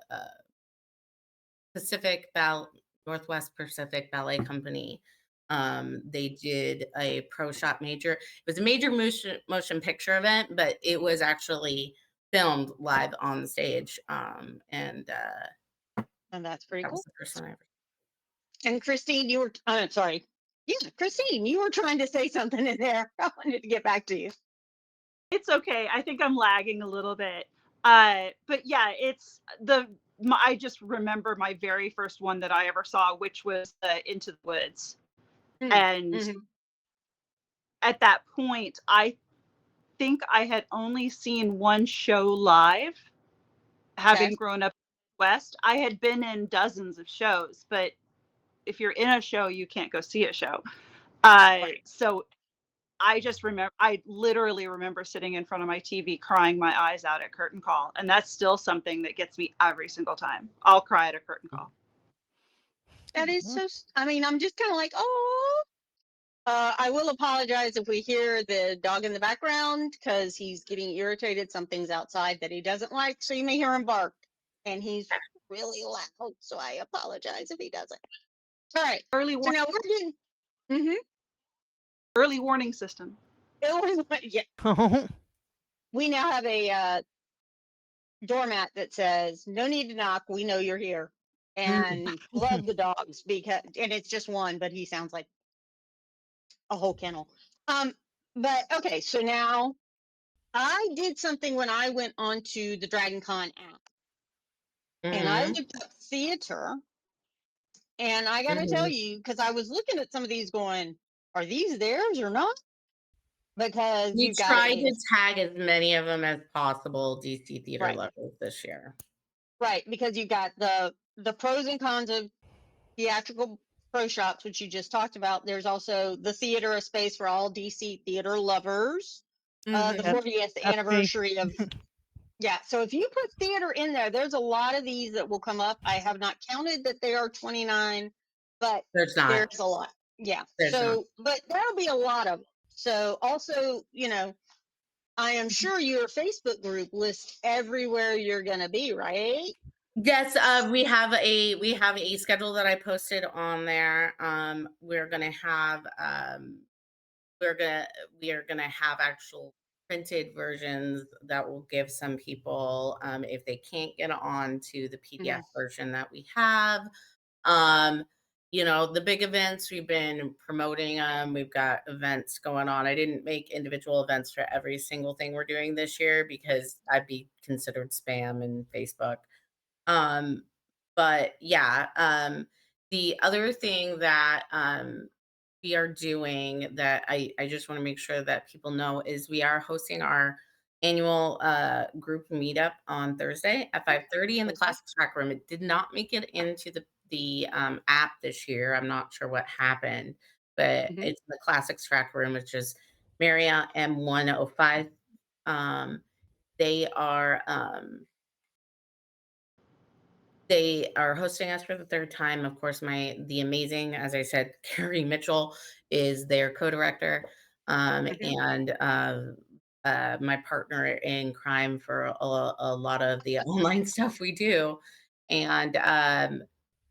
Northwest Pacific Ballet Company. They did a pro shot major. It was a major motion picture event, but it was actually filmed live on the stage. And and that's pretty that was cool. the first one I ever. And Christine, you were, sorry. Yeah, Christine, you were trying to say something in there. I wanted to get back to you. It's okay. I think I'm lagging a little bit. But yeah, I just remember my very first one that I ever saw, which was Into the Woods. And Mhm. at that point, I think I had only seen one show live, having Okay. grown up in the West. I had been in dozens of shows, but if you're in a show, you can't go see a show. Right. So I literally remember sitting in front of my TV crying my eyes out at curtain call. And that's still something that gets me every single time. I'll cry at a curtain call. That is so, I mean, I'm just kind of like, oh, I will apologize if we hear the dog in the background because he's getting irritated. Something's outside that he doesn't like. So you may hear him bark, and he's really loud. So I apologize if he doesn't. All right. Early So warning, now we're getting, early warning system. yeah, we now have a doormat that says no need to knock, we know you're here, and love the dogs because, and it's just one, but he sounds like a whole kennel. But okay, so now I did something when I went onto the Dragon Con app and I looked up theater, and I gotta tell you, because I was looking at some of these going, are these theirs or not? Because We you got tried a to tag as many of them as possible, DC theater right, lovers this year. right, because you got the pros and cons of theatrical pro shops, which you just talked about. There's also the theater, a space for all DC theater lovers. The Yep, 40th that's me. anniversary of, yeah. So if you put theater in there, there's a lot of these that will come up. I have not counted that they are 29, but There's not. there's a lot. Yeah. There's not. So, but there'll be a lot of them. So also, I am sure your Facebook group lists everywhere you're going to be, right? Yes, we have a schedule that I posted on there. We're gonna have we are gonna have actual printed versions that will give some people if they can't get on to the PDF version that we have. Um, the big events, we've been promoting them. We've got events going on. I didn't make individual events for every single thing we're doing this year because I'd be considered spam in Facebook. Um, but yeah, the other thing that we are doing that I just want to make sure that people know is we are hosting our annual group meetup on Thursday at 5:30 in the Thursday. Classics Track Room. It did not make it into the app this year. I'm not sure what happened, but it's in the Classics Track Room, which is Marriott M105. They are they are hosting us for the third time. Of course, the amazing, as I said, Carrie Mitchell is their co-director, and my partner in crime for a lot of the online stuff we do. And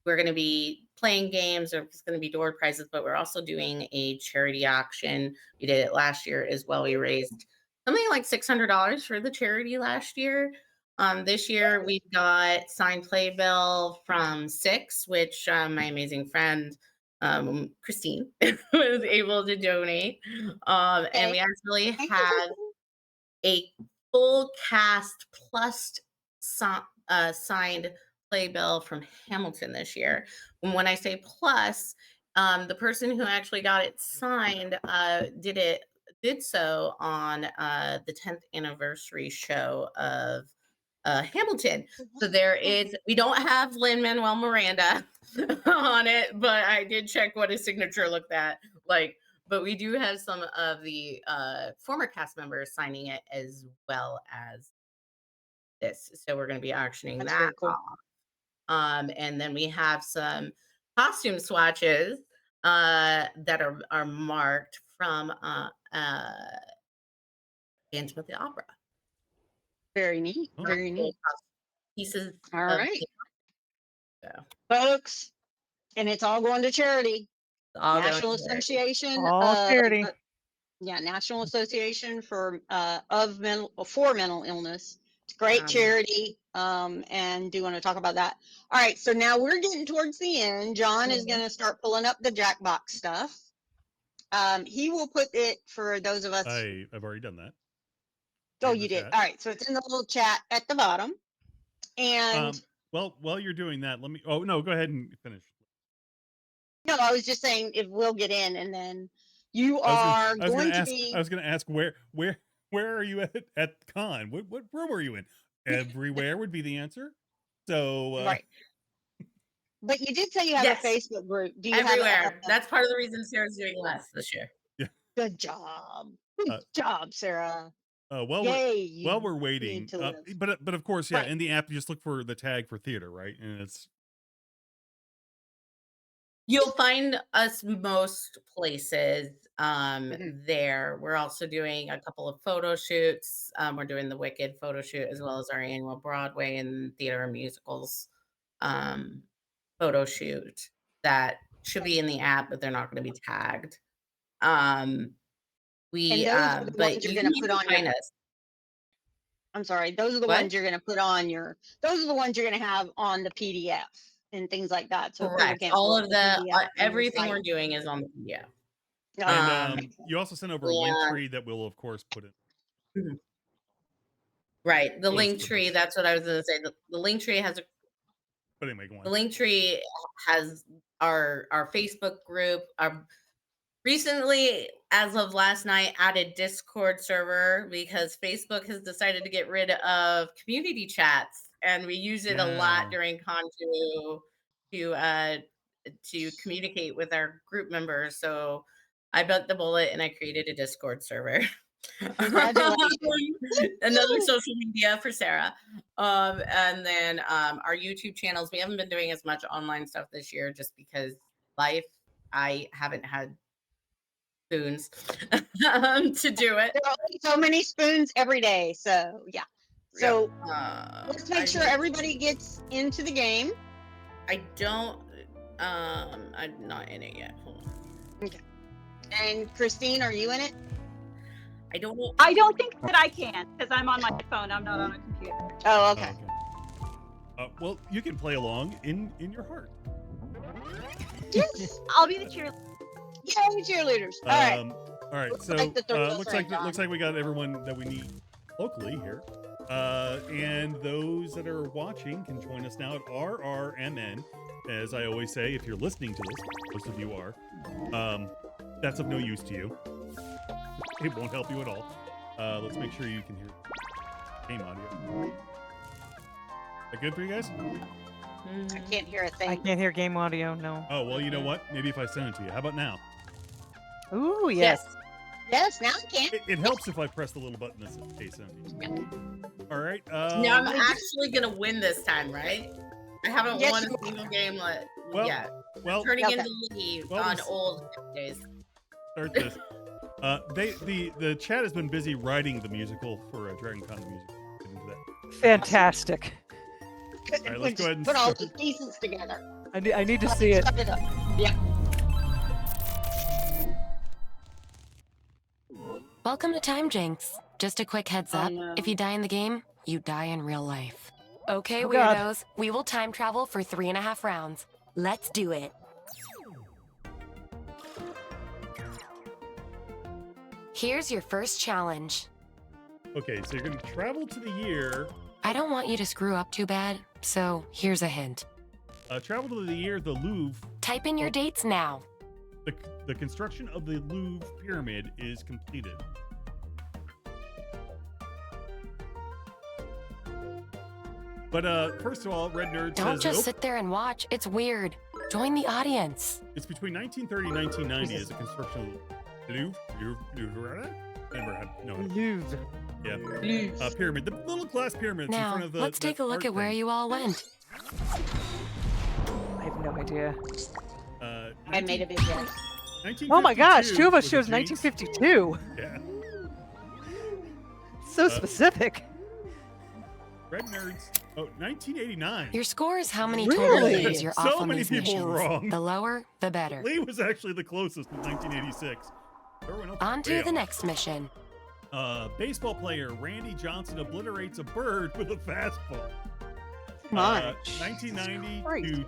we're going to be playing games. There's going to be door prizes, but we're also doing a charity auction. We did it last year as well. We raised something like $600 for the charity last year. This year we've got signed playbill from Six, which my amazing friend Christine was able to donate. And we actually Thank you, have a full cast plus signed playbill from Hamilton this year. And when I say plus, the person who actually got it signed did so on the 10th anniversary show of Hamilton. So we don't have Lin-Manuel Miranda on it, but I did check what his signature looked like. But we do have some of the former cast members signing it as well as this. So we're going to be auctioning That's that very cool. off. And then we have some costume swatches that are marked from Phantom of the Opera. Very neat. Oh. Very neat. Pieces. All of right, so, folks, and it's all going to charity. all going National to charity. Association All of charity. National Association for mental illness. It's a great charity. And do you want to talk about that? All right, so now we're getting towards the end. John is going to start pulling up the Jackbox stuff. He will put it for those of us. I've already done that. Oh, in the you did. chat. All right, so it's in the little chat at the bottom. And Well, while you're doing that, let me. Oh no, go ahead and finish. no, I was just saying if we'll get in, and then you are going to be. I was going to ask where are you at con? What room are you in? Everywhere would be the answer. So Right. But you did say you have Yes. a Facebook group. Do you Everywhere. have That's part of the reason Sarah's doing less this year. Good job. Good job, Sarah. While Yay, we're waiting, need to live. but of course, yeah, Right. in the app you just look for the tag for theater, right? And it's You'll find us most places Mhm. there. We're also doing a couple of photo shoots. We're doing the Wicked photo shoot as well as our annual Broadway and theater and musicals photo shoot that should be in the app, but they're not going to be tagged. We And those are the but ones you're you gonna can put on find your. us. I'm sorry. Those are the What? ones you're going to put on your. Those are the ones you're going to have on the PDF and things like that. So people Correct. can't All pull of up the PDF on your everything site. we're doing is on the PDF. No, and you also sent over a link and- tree that we'll of course put in. Mhm. Right. The Let's link put tree, this. that's what I was going to say. The link tree has But anyway, go on. the link tree has our Facebook group. Recently, as of last night, added Discord server because Facebook has decided to get rid of community chats, and we use it a lot Yeah. during con to communicate with our group members. So I bit the bullet and I created a Discord server. Congratulations. Another social media for Sarah. And then our YouTube channels. We haven't been doing as much online stuff this year just because life. I haven't had spoons to do it. There are only so many spoons every day. So yeah. So let's make sure everybody gets into the game. I don't. I'm not in it yet. Hold on. Okay. And Christine, are you in it? I don't know. I don't think that I can because I'm on my phone. I'm not on a computer. Oh, okay. Well, you can play along in your heart. Yes. I'll be the cheerleader. Yay, cheerleaders. All right. All right. Looks So like the third looks friend, like we got everyone that we need locally here. And those that are watching can join us now at RRMN. As I always say, if you're listening to this, most of you are, that's of no use to you. It won't help you at all. Let's make sure you can hear game audio. Is that good for you guys? I can't hear a thing. I can't hear game audio, no. Oh, well, you know what? Maybe if I send it to you. How about now? Ooh, yes. Yes, now I can. It helps if I press the little button that says send. All right. Now I'm actually gonna win this time, right? I haven't Yes, won you a single game yet. Well, Turning Okay. into Leigh Well, on we- old days. start this. The chat has been busy writing the musical for Dragon Con the musical. Get into that. Fantastic. All right, let's go ahead and put all start. the pieces together. I need to see it. Start it up. Yeah. Welcome to Time Jinx. Just a quick heads Oh, up. no. If you die in the game, you die in real life. Okay, Oh, God. weirdos. We will time travel for 3.5 rounds. Let's do it. Here's your first challenge. Okay, so you're going to travel to the year. I don't want you to screw up too bad, so here's a hint. Travel to the year the Louvre. Type in your dates now. The construction of the Louvre pyramid is completed. But first of all, Red Nerd Don't says just nope. sit there and watch. It's weird. Join the audience. It's between 1930 and 1990 as the construction of the Louvre. No. Louvre. Yeah. Pyramid. The little glass pyramids in Now, front of the. let's take a look art at where thing. you all went. I have no idea. I made a big guess. Oh my gosh, 2 of us was chose the Jinx. 1952. Yeah. So specific. Red Nerds. Oh, 1989. Your score is how many Really? total years you're So off on many these people missions. were wrong. The lower, the better. Leigh was actually the closest in 1986. Everyone else On was to way the off. next mission. Baseball player Randy Johnson obliterates a bird with a fastball. Come on. 1990 Christ. to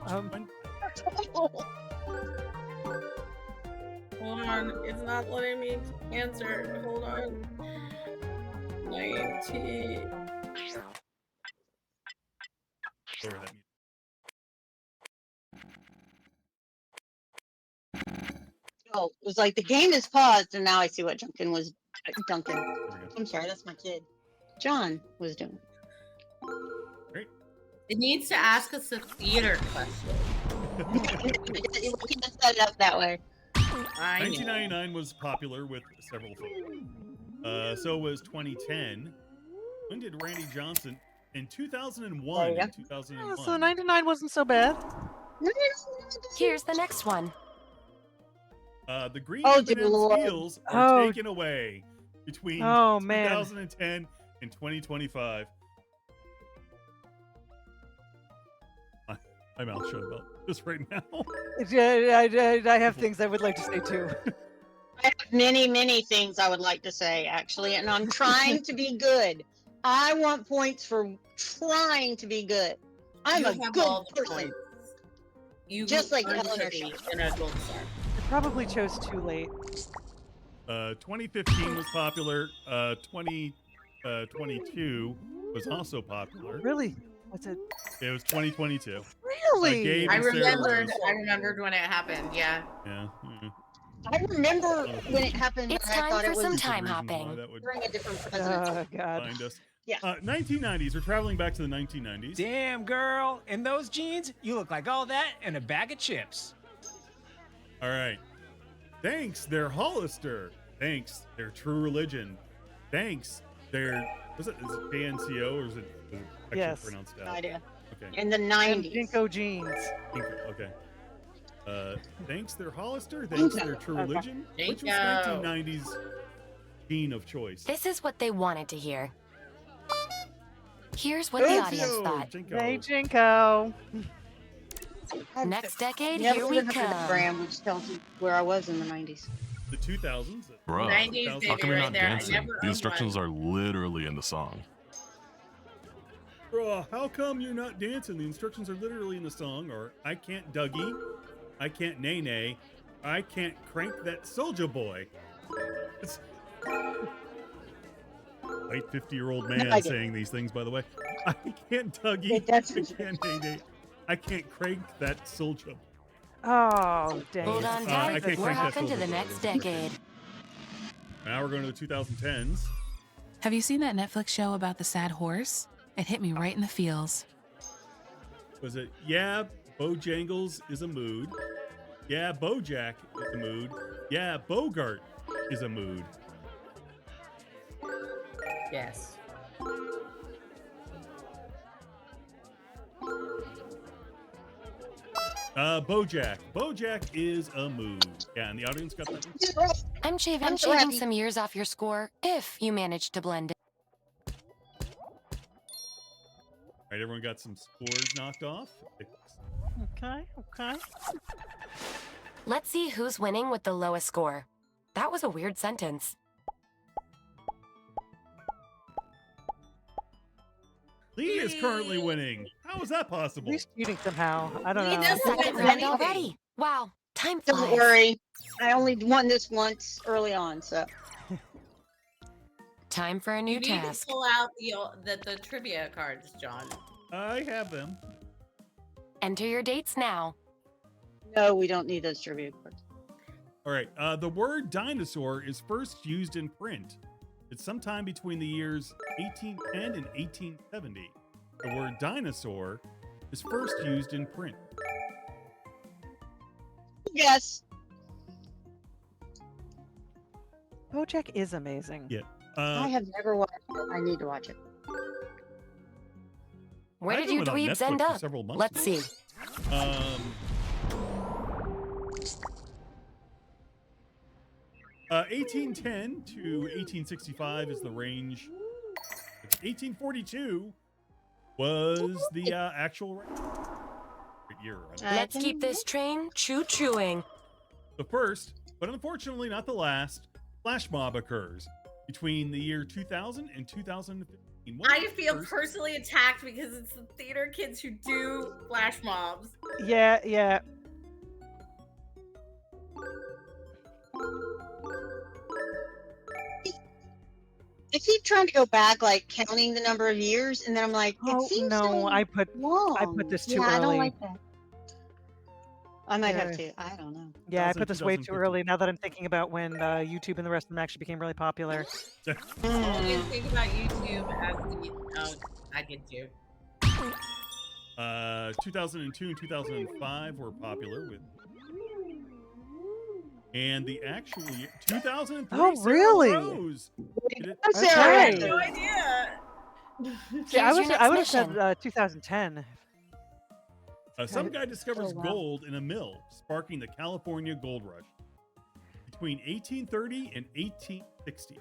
Hold on, it's not letting me answer. Hold on. 19. Lower that music. Oh, it was like the game is paused, and now I see what Duncan. There we go. I'm sorry, that's my kid. John was doing. It needs to ask us a theater question. You can set it up that way. I know. 1999 was popular with several things. So was 2010. When did Randy Johnson? In 2001. There you In go. 2001. Oh, so 99 wasn't so bad. Here's the next one. The green Oh, M&M's dear Lord. wheels are Oh. taken away between Oh, man. 2010 and 2025. My mouth shut about this right now. I have things I would like to say too. I have many things I would like to say, actually, and I'm trying to be good. I want points for trying to be good. I'm You a have good all the person. points. You Just like earned Eleanor to be Shaw. in a gold star. I probably chose too late. 2015 was popular. 2022 was also popular. Really? What's it? It was 2022. Really? Gabe I and Sarah remembered. Rose. I remembered when it happened. Yeah. Yeah. mhm. I remember when it happened. It's and I time thought for it was some There's a time reason hopping. why that would during a different president. Oh God. find us. Yeah. 1990s. We're traveling back to the 1990s. Damn, girl. In those jeans, you look like all that and a bag of chips. All right. Thanks, their Hollister. Thanks, their True Religion. Thanks, their is it KNCO or is it actually Yes. pronounced No out? idea. Okay. In the And 90s. Jinko jeans. Okay. Thanks, their Hollister. Thanks, their True Okay. Religion. Which was Jinko. 1990s gene of choice. This is what they wanted to hear. Here's what the audience Jinko, thought. Jinko. Hey Jinko. Next decade, Never here we even heard of the come. brand, which tells you where I was in the 90s. The 2000s. Bruh, 90s How baby how come you're right not there. I dancing? never The owned instructions one. are literally in the song. Bro, how come you're not dancing? The instructions are literally in the song. Or I can't Dougie, I can't Nay Nay, I can't crank that soldier boy. It's white 50-year-old man I get it. saying these things, by the way. I can't Dougie, It does- I can't Nay Nay, I can't crank that soldier. Oh dang. Hold it. on I tight. can't We're crank that hopping to soldier the boy. next decade. Now we're going to the 2010s. Have you seen that Netflix show about the sad horse? It hit me right in the feels. Was it, yeah, Bojangles is a mood. Yeah, Bojack is a mood. Yeah, Bogart is a mood. Yes. Bojack. Bojack is a mood. Yeah, and the audience got that one. I'm shaving I'm so happy. some years off your score if you manage to blend it. All right, everyone got some scores knocked off. Okay. Let's see who's winning with the lowest score. That was a weird sentence. Lee is currently Lee. winning. How is that possible? He's cheating somehow. I don't Lee know. doesn't Second win round anything. already. Wow, time flies. Don't worry. I only won this once early on, so. Time for a new You need to task. pull out the trivia cards, John. I have them. Enter your dates now. No, we don't need those trivia cards. All right. The word dinosaur is first used in print. It's sometime between the years 1810 and 1870. The word dinosaur is first used in print. Yes. BoJack is amazing. Yeah. I have never watched it. I need to watch it. Where I've did been you on dweebs Netflix end for up? several months Let's now. see. 1810 to 1865 is the range. 1842 was the actual year. Let's keep this train choo-chooing. The first, but unfortunately not the last, flash mob occurs between the year 2000 and 2015. What I was the feel first- personally attacked because it's the theater kids who do flash mobs. Yeah, yeah. I keep trying to go back, like counting the number of years, and then I'm like, it Oh seems no, so I put long. this too I don't early. like that. I might have Yeah. to. I don't know. Yeah, I 2000, put this way too 2015. early. Now that I'm thinking about when YouTube and the rest of them actually became really popular. I didn't think about YouTube as the. Oh, I did too. 2002 and 2005 were popular with, and the actual year 2003. Oh, Sarah really? Rose. Did it- Sarah, I had Okay. no idea. See, I Here's your would next have said mission. 2010. Some guy discovers Oh, wow. gold in a mill, sparking the California Gold Rush between 1830 and 1860.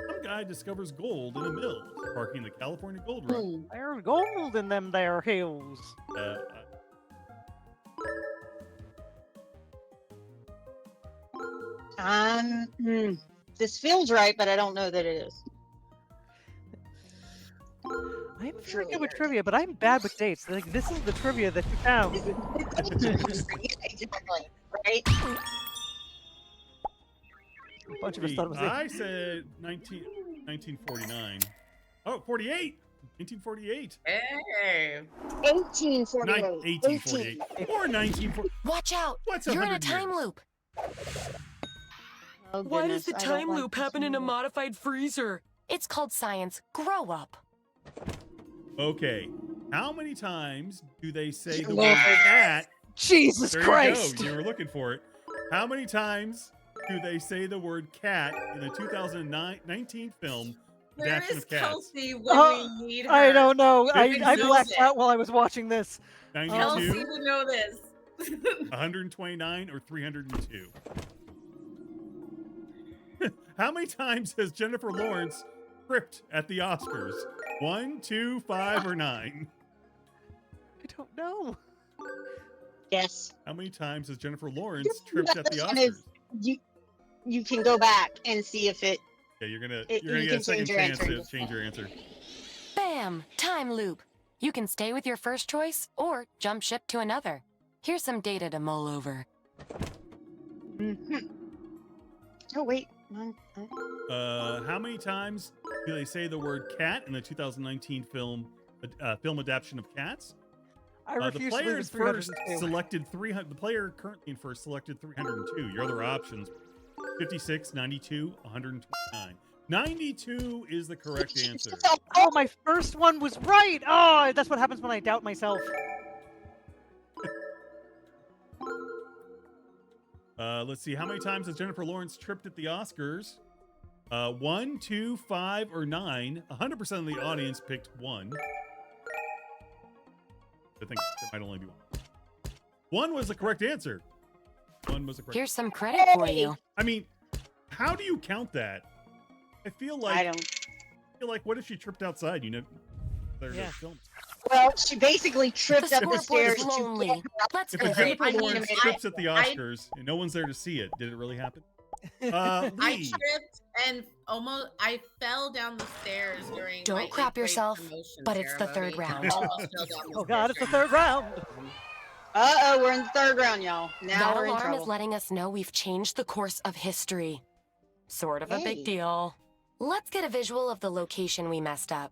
Some guy discovers gold in a mill, sparking the California Gold Rush. Hmm. There's gold in them there hills. This feels right, but I don't know that it is. I'm pretty good with trivia, but I'm bad with dates. Like, this is the trivia that you found. Exactly. Right? A bunch of us thought it was it. I said 1949. Oh, 48! 1948. Hey. 1848. 1848. Or 1940. Watch out! What's You're in a 100 time years? loop. Oh, Why does goodness, the I don't time like loop this happen in a one. modified freezer? It's called science. Grow up. Okay. How many times do they say the Lord. word cat? Jesus There Christ! you go. You were looking for it. How many times do they say the word cat in the 2019 film Where Adaptation is of Cats? Kelsey when Oh, we need her? I don't know. I 56. blacked out while I was watching this. 92, Kelsey would know this. 129, or 302? How many times has Jennifer Lawrence tripped at the Oscars? 1, 2, 5, or 9? I don't know. Yes. How many times has Jennifer Lawrence tripped at the This one Oscars? is- You can go back and see if it. Yeah, you're gonna you get a can second change your chance answer. to change your answer. Bam! Time loop. You can stay with your first choice or jump ship to another. Here's some data to mull over. Oh wait. How many times do they say the word cat in the 2019 film adaptation of Cats? I The refuse to player believe in it's first 302. selected 300. The player currently in first selected 302. Your other options: 56, 92, 129. 92 is the correct answer. Oh, my first one was right. Oh, that's what happens when I doubt myself. Let's see. How many times has Jennifer Lawrence tripped at the Oscars? 1, 2, 5, or 9. 100% of the audience picked 1. I think there might only be 1. 1 was the correct answer. 1 was the correct. Here's some credit for you. I mean, how do you count that? I feel like I don't. what if she tripped outside? You know, they're Yeah. filming. Well, she basically The tripped up the scoreboard's stairs. to lonely. get Let's If go. a Jennifer I Lawrence animated- trips at the Oscars and no one's there to see it, did it really happen? I Leigh. tripped and I fell down the stairs during my Don't crap 8th grade yourself, promotion but it's the third ceremony. round. Almost fell down the Oh God, stairs it's the during third round. Uh-oh, we're in the third round, y'all. Now That we're in alarm is trouble. letting us know we've changed the course of history. Sort of a Hey. big deal. Let's get a visual of the location we messed up.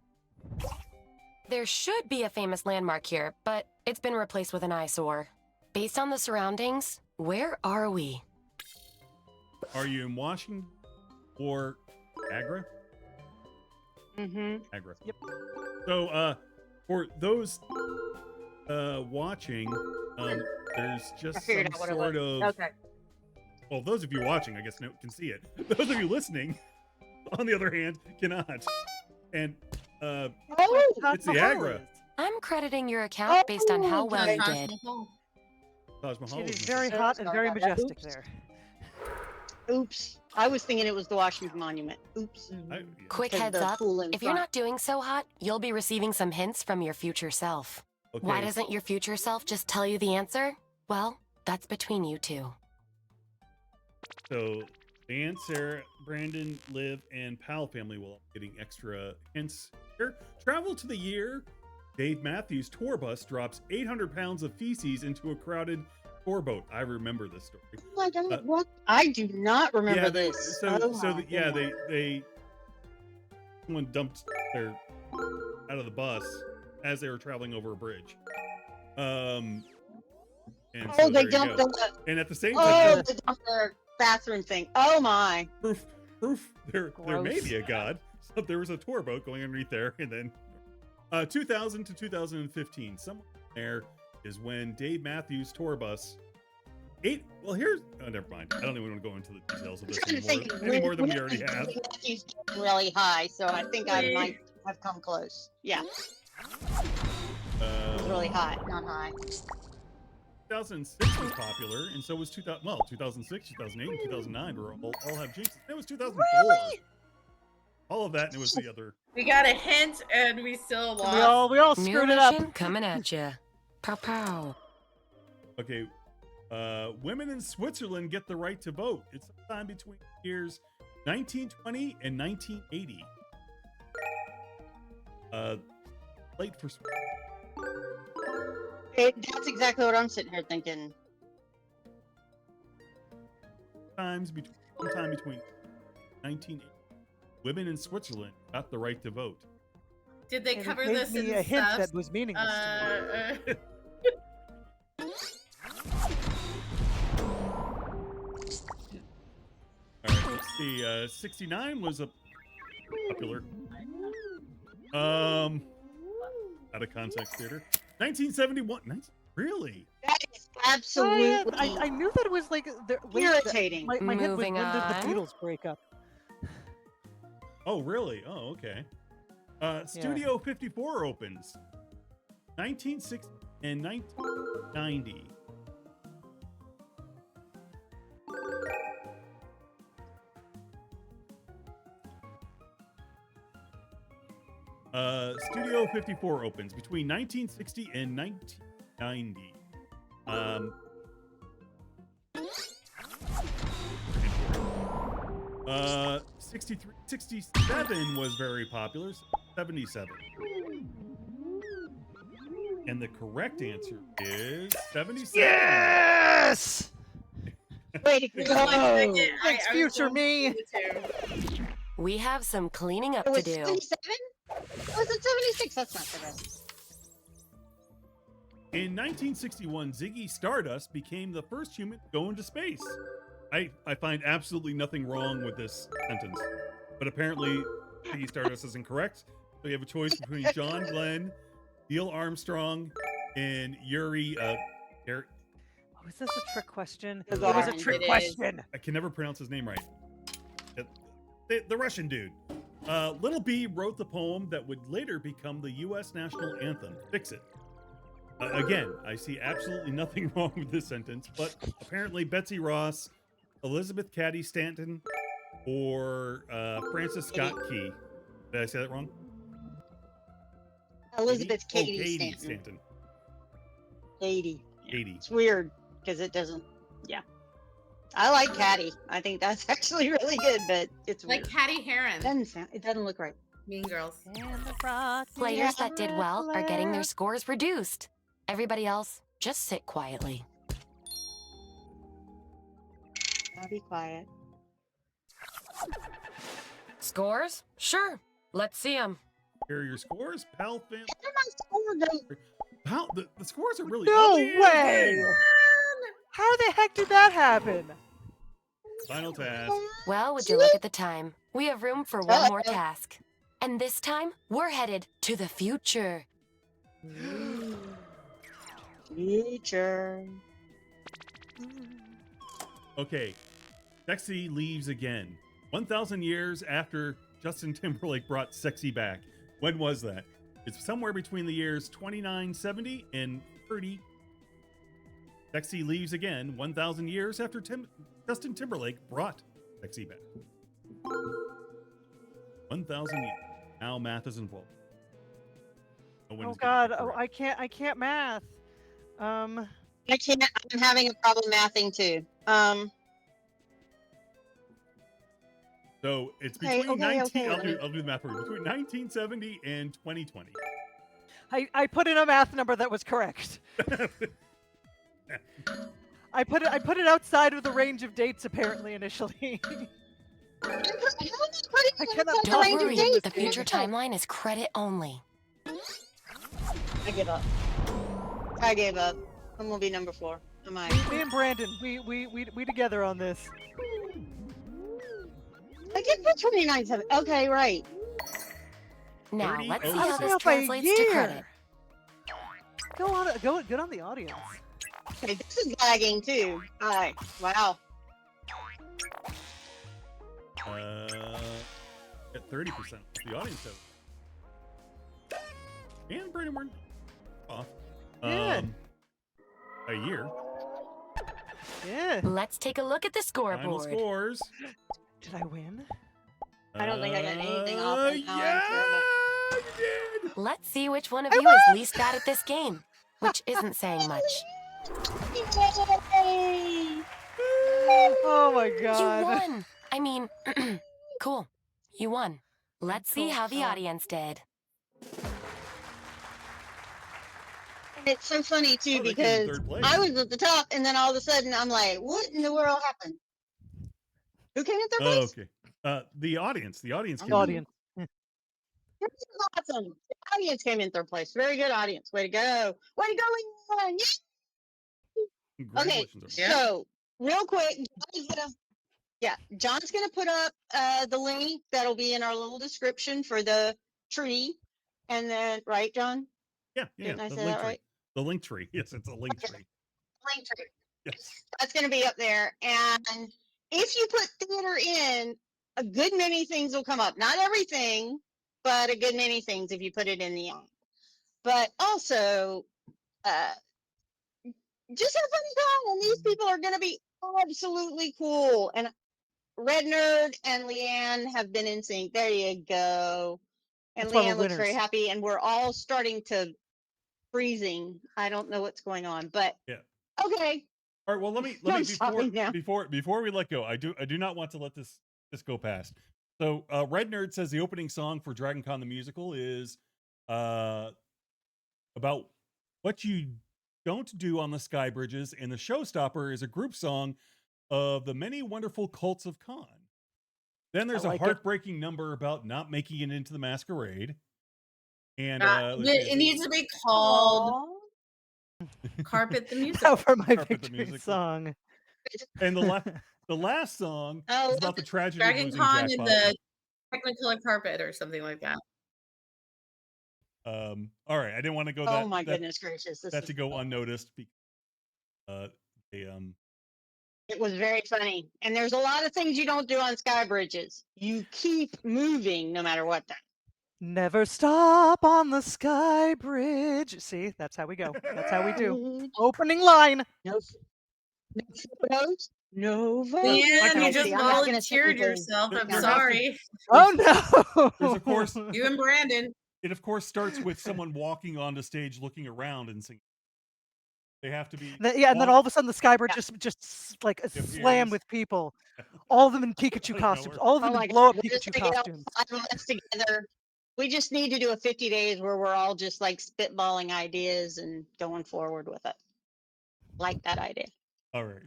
There should be a famous landmark here, but it's been replaced with an eyesore. Based on the surroundings, where are we? Are you in Washington or Agra? Agra. Yep. So, for those watching, there's just figured some out what it sort was. of. Okay. Well, those of you watching, I guess, can see it. Those of you listening, on the other hand, cannot. And Oh, it's the Agra. I'm crediting your account based on how well you Taj did. Mahal. Taj Mahal. It is is very missing. hot and very Sorry about that. majestic Oops. there. oops. I was thinking it was the Washington Monument. Oops. Yeah. Quick Because heads the up, pool in if you're front. not doing so hot, you'll be receiving some hints from your future self. Okay. Why doesn't your future self just tell you the answer? Well, that's between you two. So, Leanne, Sarah, Brandon, Liv, and Pal family will all be getting extra hints here. Travel to the year Dave Matthews' tour bus drops 800 pounds of feces into a crowded tour boat. I remember this story. Oh my God, what? I do not remember they, this. so Oh so my the, yeah, goodness. they someone dumped their out of the bus as they were traveling over a bridge. And Oh, so they there you dumped go. the. And at the same Oh, time, they dumped their bathroom thing. Oh my. proof there may Gross. be a god. So there was a tour boat going underneath there, and then 2000 to 2015, somewhere there is when Dave Matthews' tour bus. Well, here's. Oh, never mind. I don't even want to go into the details of this I'm trying to think any more than we already when have. Matthew's getting really high, so I think I might have come close. Yeah, it was really hot, not high. 2006 was popular, and so was 2000. Well, 2006, 2008, and 2009 were all have jinxes. It was 2004. Really? All of that, and it was the other. We got a hint and we still lost. We all New screwed it up. mission coming at you. Pow pow. Okay, women in Switzerland get the right to vote. It's sometime between years 1920 and 1980. Late for That's exactly what I'm sitting here thinking. sometime between 1980. Women in Switzerland got the right to vote. Did they And it cover gave this in me the a hint stuff? that was meaningless to me. All right, let's see. 69 was a popular. Out of context theater. 1971. Really? That is Oh, absolutely yeah, I knew that it was like irritating. My hint was Moving when did the on. Beatles break up? Oh, really? Oh, okay. Studio 54 opens 1960 and 1990. Studio 54 opens between 1960 and 1990. 63, 67 was very popular. 77. And the correct answer is 77. Yes! Way to One go! second, Thanks, I was future going me. to too. We have some cleaning up It to was do. 77? Was it 76? That's not so bad. In 1961, Ziggy Stardust became the first human to go into space. I find absolutely nothing wrong with this sentence, but apparently Ziggy Stardust is incorrect. So you have a choice between John Glenn, Neil Armstrong, and Yuri. Oh, is this a trick question? It It was a is. trick It is. question. I can never pronounce his name right. The Russian dude. Little B wrote the poem that would later become the U.S. national anthem. Fix it. Again, I see absolutely nothing wrong with this sentence, but apparently Betsy Ross, Elizabeth Cady Stanton, or Francis Scott Key. Did I say that wrong? Elizabeth Katie? Cady Katie Stanton. Katie. Yeah. Katie. It's weird because it doesn't. Yeah. I like Caddy. I think that's actually really good, but it's Like weird. Hattie Heron. It doesn't look right. Mean Girls. Players that did well are getting their scores reduced. Everybody else, just sit quietly. I'll be quiet. Scores? Sure. Let's see them. Here are your scores, pal fam. Where did my score go? Pal, the scores are really No ugly. way! How the heck did that happen? Final task. Well, would you look at the time? We have room for one more task. And this time, we're headed to the future. Future. Okay, Sexy leaves again. 1,000 years after Justin Timberlake brought Sexy back. When was that? It's somewhere between the years 2970 and 30. Sexy leaves again 1,000 years after Justin Timberlake brought Sexy back. 1,000 years. Now math is involved. Oh God! Oh, I can't math. I can't. I'm having a problem mathing too. So it's Okay, between okay, 19. okay. I'll do the math for you. Between 1970 and 2020. I put in a math number that was correct. I put it outside of the range of dates apparently initially. I cannot Don't worry, the future timeline is credit only. I give up. I gave up. I'm gonna be number 4. Am I? Me and Brandon, we together on this. I did put 29.7. Okay, right. Now, let's see I how was this off by a translates to year. credit. Good on the audience. Okay, this is lagging too. Alright. Wow. At 30%. The audience has. And Brandon weren't off. Good. A year. Yeah. Let's take a look at the Final scoreboard. scores. Did I win? I don't think I got anything off. Yeah, you did. Let's see which one of you is least bad at this game, which isn't saying much. Oh my You God! won! I mean, cool. You won. Let's see how the audience did. It's so funny too Oh, they came in because third place. I was at the top and then all of a sudden I'm like, what in the world happened? Who came in third Oh, place? okay. The audience. The audience. The came in. audience. This is awesome. The audience came in third place. Very good audience. Way to go. Way to go, Leanne. Okay, Congratulations. so real quick, John's gonna put up the link that'll be in our little description for the tree, and then right, John? Yeah. Didn't I The say link that tree. right? The link tree. Yes, it's a link tree. Link tree. Yes. That's gonna be up there, and if you put theater in, a good many things will come up. Not everything, but a good many things if you put it in the app. But also, just have fun time, and these people are going to be absolutely cool. And Red Nerd and Leanne have been in sync. There you go. And That's why we're Leanne looks very winners. happy, and we're all starting to freezing. I don't know what's going on, but Yeah. okay. All right. Well, let me I'm stopping now. before we let go. I do not want to let this go past. So, Red Nerd says the opening song for Dragon Con the musical is about what you don't do on the sky bridges, and the showstopper is a group song of the many wonderful cults of Con. Then there's like a it. heartbreaking number about not making it into the masquerade. And It needs to be called Carpet the Music. Now for my Carpet the victory musical. song. And the last song is about the tragedy of Dragon losing Con Jack and Bauer. the Technicolor carpet or something like that. All right, I didn't want to go Oh my goodness gracious! that to go unnoticed. Because, It was very funny. And there's a lot of things you don't do on sky bridges. You keep moving no matter what. Never stop on the sky bridge. See, that's how we go. That's how we do. Opening line. No photos. No photos. Leanne, you just See, I'm not gonna say volunteered anything. yourself. I'm There has to- sorry. Oh no! there's of course You and Brandon. it of course starts with someone walking onto stage, looking around, and singing. They have to be. And then all of a sudden the Skybird just like Appears. slammed with people. All of them in Pikachu Out of costumes. nowhere. All of them Oh in my blow up God, we're just Pikachu gonna get all costumes. 5 of us together. We just need to do a 50 days where we're all just like spitballing ideas and going forward with it. Like that idea. All right.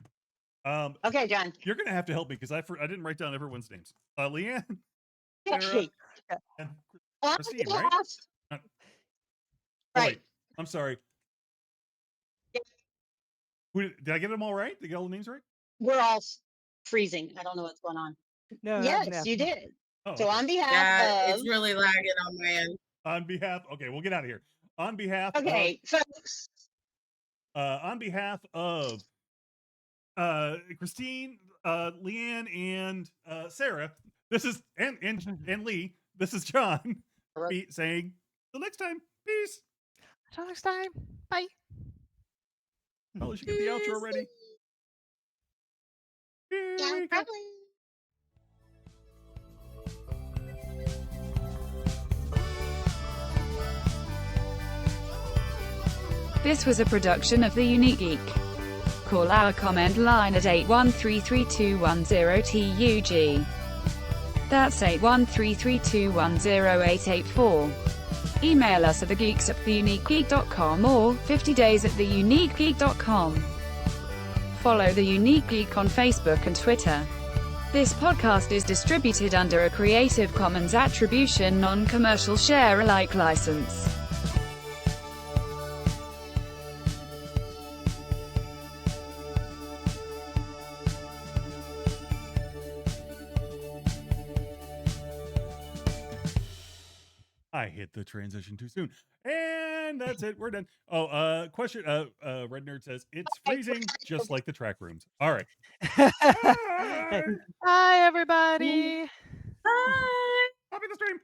Okay, John. You're gonna have to help me because I didn't write down everyone's names. Leanne, Yeah, Sarah, she- and On Christine, right? behalf- Oh, Right. wait. I'm sorry. Yeah. Did I get them all right? Did I get all the names right? We're all freezing. I don't know what's going on. No, Yes, you did. Oh, So okay. on behalf Yeah, of it's really lagging on my end. On behalf, okay, we'll get out of here. On behalf okay, folks. on behalf of Christine, Leanne, and Sarah, this is and Leigh, this is John saying till next time. Peace. Until next time. Bye. Oh, you should get the outro ready. Here Yeah, we go. probably. This was a production of The Unique Geek. Call our comment line at 8133210TUG. That's 81332108884. Email us at thegeeks@theuniquegeek.com or 50days@theuniquegeek.com. Follow The Unique Geek on Facebook and Twitter. This podcast is distributed under a Creative Commons Attribution Non-Commercial Share-alike license. I hit the transition too soon. And that's it. We're done. Oh, question. Red Nerd says it's freezing just like the track rooms. All right. Bye, everybody. Bye. Copy the stream.